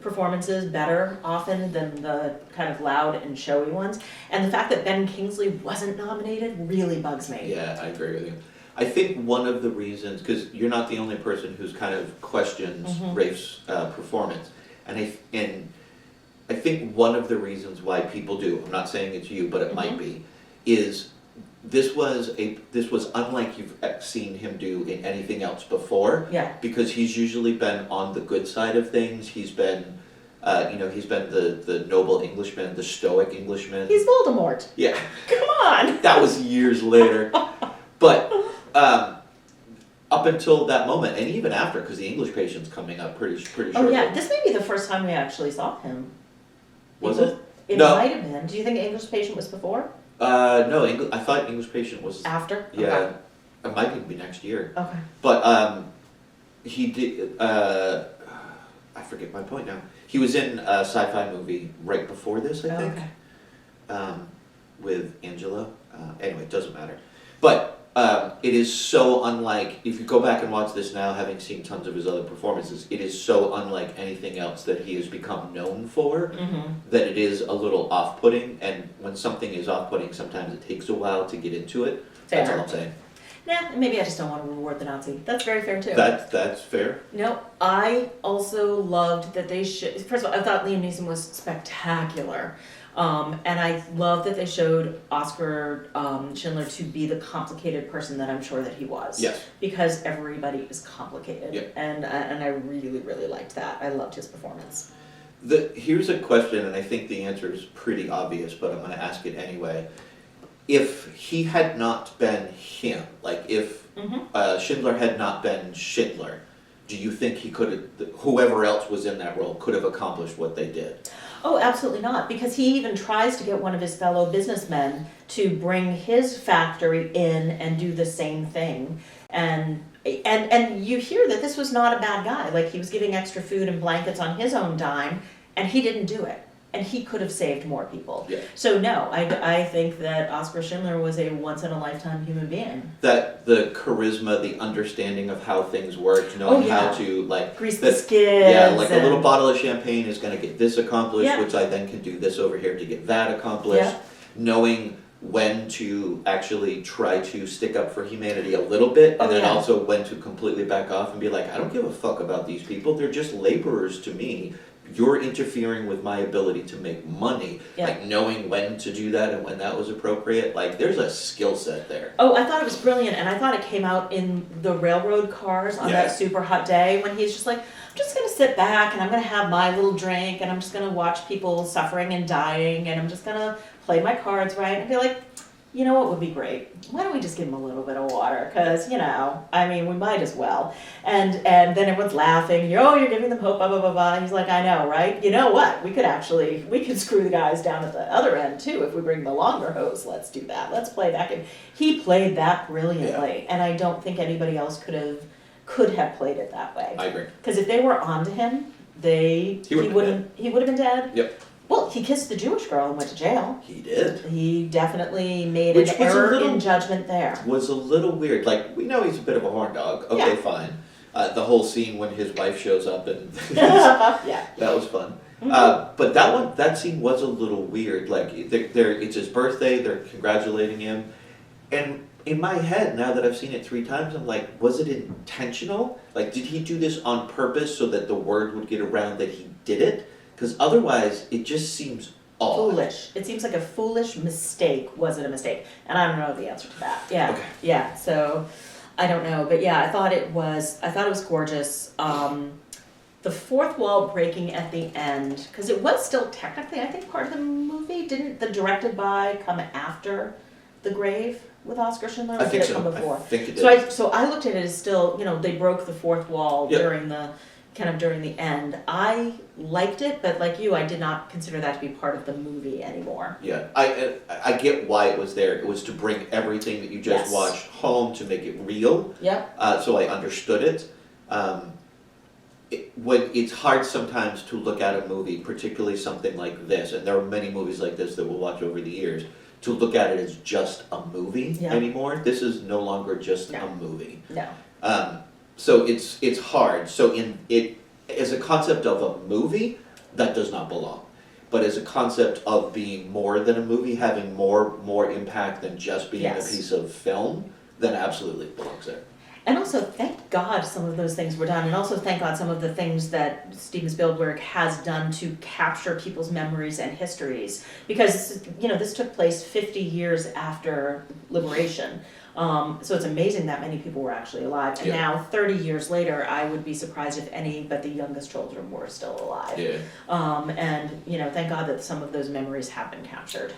Speaker 2: performances better often than the kind of loud and showy ones. And the fact that Ben Kingsley wasn't nominated really bugs me.
Speaker 1: Yeah, I agree with you. I think one of the reasons, because you're not the only person who's kind of questions Rafe's performance, and I think one of the reasons why people do, I'm not saying it's you, but it might be, is this was unlike you've seen him do in anything else before.
Speaker 2: Yeah.
Speaker 1: Because he's usually been on the good side of things. He's been, he's been the noble Englishman, the stoic Englishman.
Speaker 2: He's Voldemort.
Speaker 1: Yeah.
Speaker 2: Come on.
Speaker 1: That was years later. But up until that moment, and even after, because the English Patient's coming up pretty shortly.
Speaker 2: Oh yeah, this may be the first time we actually saw him.
Speaker 1: Was it?
Speaker 2: It
Speaker 1: No.
Speaker 2: might have been. Do you think English Patient was before?
Speaker 1: No, I thought English Patient was
Speaker 2: After?
Speaker 1: Yeah,
Speaker 2: Okay.
Speaker 1: it might even be next year.
Speaker 2: Okay.
Speaker 1: But he did. I forget my point now. He was in a sci-fi movie right before this, I think, with Angela. Anyway, it doesn't matter. But it is so unlike, if you go back and watch this now, having seen tons of his other performances, it is so unlike anything else that he has become known for, that it is a little off-putting, and when something is off-putting, sometimes it takes a while to get into it.
Speaker 2: Fair.
Speaker 1: That's all I'm saying.
Speaker 2: Nah, maybe I just don't want to reward the Nazi. That's very fair too.
Speaker 1: That's fair.
Speaker 2: No, I also loved that they first of all, I thought Liam Neeson was spectacular. And I love that they showed Oscar Schindler to be the complicated person that I'm sure that he was.
Speaker 1: Yes.
Speaker 2: Because everybody is complicated.
Speaker 1: Yeah.
Speaker 2: And I really, really liked that. I loved his performance.
Speaker 1: Here's a question, and I think the answer is pretty obvious, but I'm going to ask it anyway. If he had not been him, like if Schindler had not been Schindler, do you think he could have, whoever else was in that role, could have accomplished what they did?
Speaker 2: Oh, absolutely not, because he even tries to get one of his fellow businessmen to bring his factory in and do the same thing. And you hear that this was not a bad guy. Like, he was giving extra food and blankets on his own dime, and he didn't do it. And he could have saved more people.
Speaker 1: Yeah.
Speaker 2: So no, I think that Oscar Schindler was a once-in-a-lifetime human being.
Speaker 1: That the charisma, the understanding of how things worked, knowing how to, like...
Speaker 2: Grease the skids.
Speaker 1: Yeah, like a little bottle of champagne is going to get this accomplished,
Speaker 2: Yeah.
Speaker 1: which I then can do this over here to get that accomplished.
Speaker 2: Yeah.
Speaker 1: Knowing when to actually try to stick up for humanity a little bit, and then also when to completely back off and be like, I don't give a fuck about these people, they're just laborers to me. You're interfering with my ability to make money.
Speaker 2: Yeah.
Speaker 1: Like, knowing when to do that and when that was appropriate, like, there's a skill set there.
Speaker 2: Oh, I thought it was brilliant, and I thought it came out in the railroad cars on that super hot day when he's just like, I'm just going to sit back and I'm going to have my little drink and I'm just going to watch people suffering and dying and I'm just going to play my cards right and be like, you know what would be great? Why don't we just give him a little bit of water? Because, you know, I mean, we might as well. And then everyone's laughing. You're giving them hope, blah, blah, blah, blah. And he's like, I know, right? You know what? We could screw the guys down at the other end, too. If we bring the longer hose, let's do that. Let's play that game. He played that brilliantly.
Speaker 1: Yeah.
Speaker 2: And I don't think anybody else could have played it that way.
Speaker 1: I agree.
Speaker 2: Because if they were onto him, he would have been dead.
Speaker 1: Yep.
Speaker 2: Well, he kissed the Jewish girl and went to jail.
Speaker 1: He did.
Speaker 2: He definitely made
Speaker 1: Which
Speaker 2: an
Speaker 1: was a
Speaker 2: error
Speaker 1: little-
Speaker 2: in judgment there.
Speaker 1: Was a little weird. Like, we know he's a bit of a horn dog. Okay,
Speaker 2: Yeah.
Speaker 1: fine. The whole scene when his wife shows up and
Speaker 2: Yeah.
Speaker 1: that was fun.
Speaker 2: Mhm.
Speaker 1: But that scene was a little weird. Like, it's his birthday. They're congratulating him, and in my head, now that I've seen it 3 times, I'm like, was it intentional? Like, did he do this on purpose so that the word would get around that he did it? Because otherwise, it just seems odd.
Speaker 2: Foolish. It seems like a foolish mistake. Was it a mistake? And I don't know the answer to that. Yeah.
Speaker 1: Okay.
Speaker 2: Yeah. So I don't know, but yeah, I thought it was gorgeous. The fourth wall breaking at the end, because it was still technically, I think, part of the movie. Didn't the directed by come after The Grave with Oscar Schindler? Or
Speaker 1: I think
Speaker 2: did it
Speaker 1: so.
Speaker 2: come before?
Speaker 1: I think it did.
Speaker 2: So I looked at it as still, they broke the fourth wall
Speaker 1: Yep.
Speaker 2: during the end. I liked it, but like you, I did not consider that to be part of the movie anymore.
Speaker 1: Yeah, I get why it was there. It was to bring everything that you just
Speaker 2: Yes.
Speaker 1: watched home to make it real.
Speaker 2: Yep.
Speaker 1: So I understood it. When it's hard sometimes to look at a movie, particularly something like this, and there are many movies like this that we'll watch over the years, to look at it as just a movie
Speaker 2: Yeah.
Speaker 1: anymore. This is no longer just
Speaker 2: No.
Speaker 1: a movie.
Speaker 2: No.
Speaker 1: So it's hard. So as a concept of a movie, that does not belong. But as a concept of being more than a movie, having more impact than just being
Speaker 2: Yes.
Speaker 1: a piece of film, then absolutely it belongs there.
Speaker 2: And also, thank God some of those things were done, and also thank God some of the things that Steven Spielberg has done to capture people's memories and histories. Because, this took place 50 years after liberation. So it's amazing that many people were actually alive. And
Speaker 1: Yeah.
Speaker 2: now, 30 years later, I would be surprised if any but the youngest children were still alive.
Speaker 1: Yeah.
Speaker 2: And, thank God that some of those memories have been captured.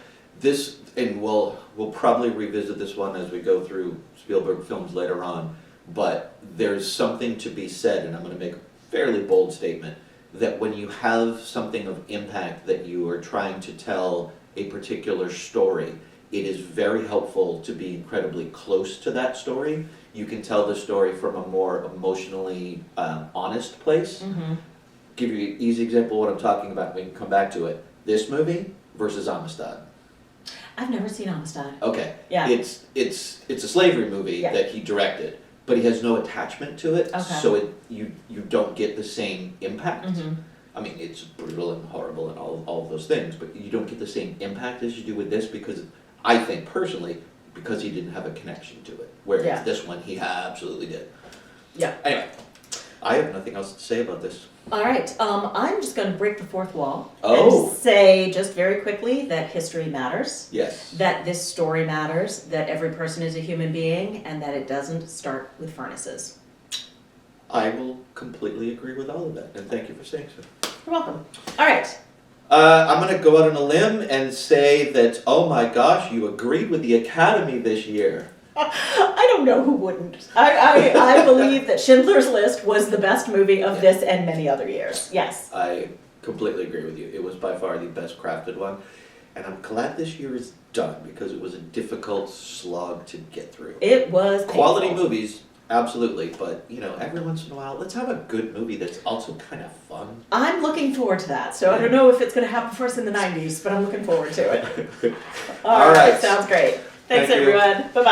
Speaker 1: And we'll probably revisit this one as we go through Spielberg films later on, but there's something to be said, and I'm going to make a fairly bold statement, that when you have something of impact that you are trying to tell a particular story, it is very helpful to be incredibly close to that story. You can tell the story from a more emotionally honest place.
Speaker 2: Mm-hmm.
Speaker 1: Give you an easy example of what I'm talking about, we can come back to it. This movie versus Amistad.
Speaker 2: I've never seen Amistad.
Speaker 1: Okay.
Speaker 2: Yeah.
Speaker 1: It's a slavery movie
Speaker 2: Yeah.
Speaker 1: that he directed, but he has no attachment to it,
Speaker 2: Okay.
Speaker 1: so you don't get the same impact.
Speaker 2: Mm-hmm.
Speaker 1: I mean, it's brutal and horrible and all of those things, but you don't get the same impact as you do with this because I think personally because he didn't have a connection to it. Whereas
Speaker 2: Yeah.
Speaker 1: this one he absolutely did.
Speaker 2: Yeah.
Speaker 1: Anyway, I have nothing else to say about this.
Speaker 2: All right, I'm just going to break the fourth wall
Speaker 1: Oh.
Speaker 2: and say just very quickly that history matters,
Speaker 1: Yes.
Speaker 2: that this story matters, that every person is a human being, and that it doesn't start with furnaces.
Speaker 1: I will completely agree with all of that, and thank you for saying so.
Speaker 2: You're welcome. All right.
Speaker 1: I'm going to go out on a limb and say that, oh my gosh, you agreed with the Academy this year.
Speaker 2: I don't know who wouldn't. I believe that Schindler's List was the best movie of this and many other years. Yes.
Speaker 1: I completely agree with you. It was by far the best crafted one. And I'm glad this year is done because it was a difficult slog to get through.
Speaker 2: It was
Speaker 1: Quality
Speaker 2: painful.
Speaker 1: movies, absolutely. But, every once in a while, let's have a good movie that's also kind of fun.
Speaker 2: I'm looking forward to that. So I don't know if it's going to happen for us in the 90s, but I'm looking forward to it. All right.
Speaker 1: right.
Speaker 2: Sounds great. Thanks,
Speaker 1: Thank you.
Speaker 2: everyone. Bye-bye.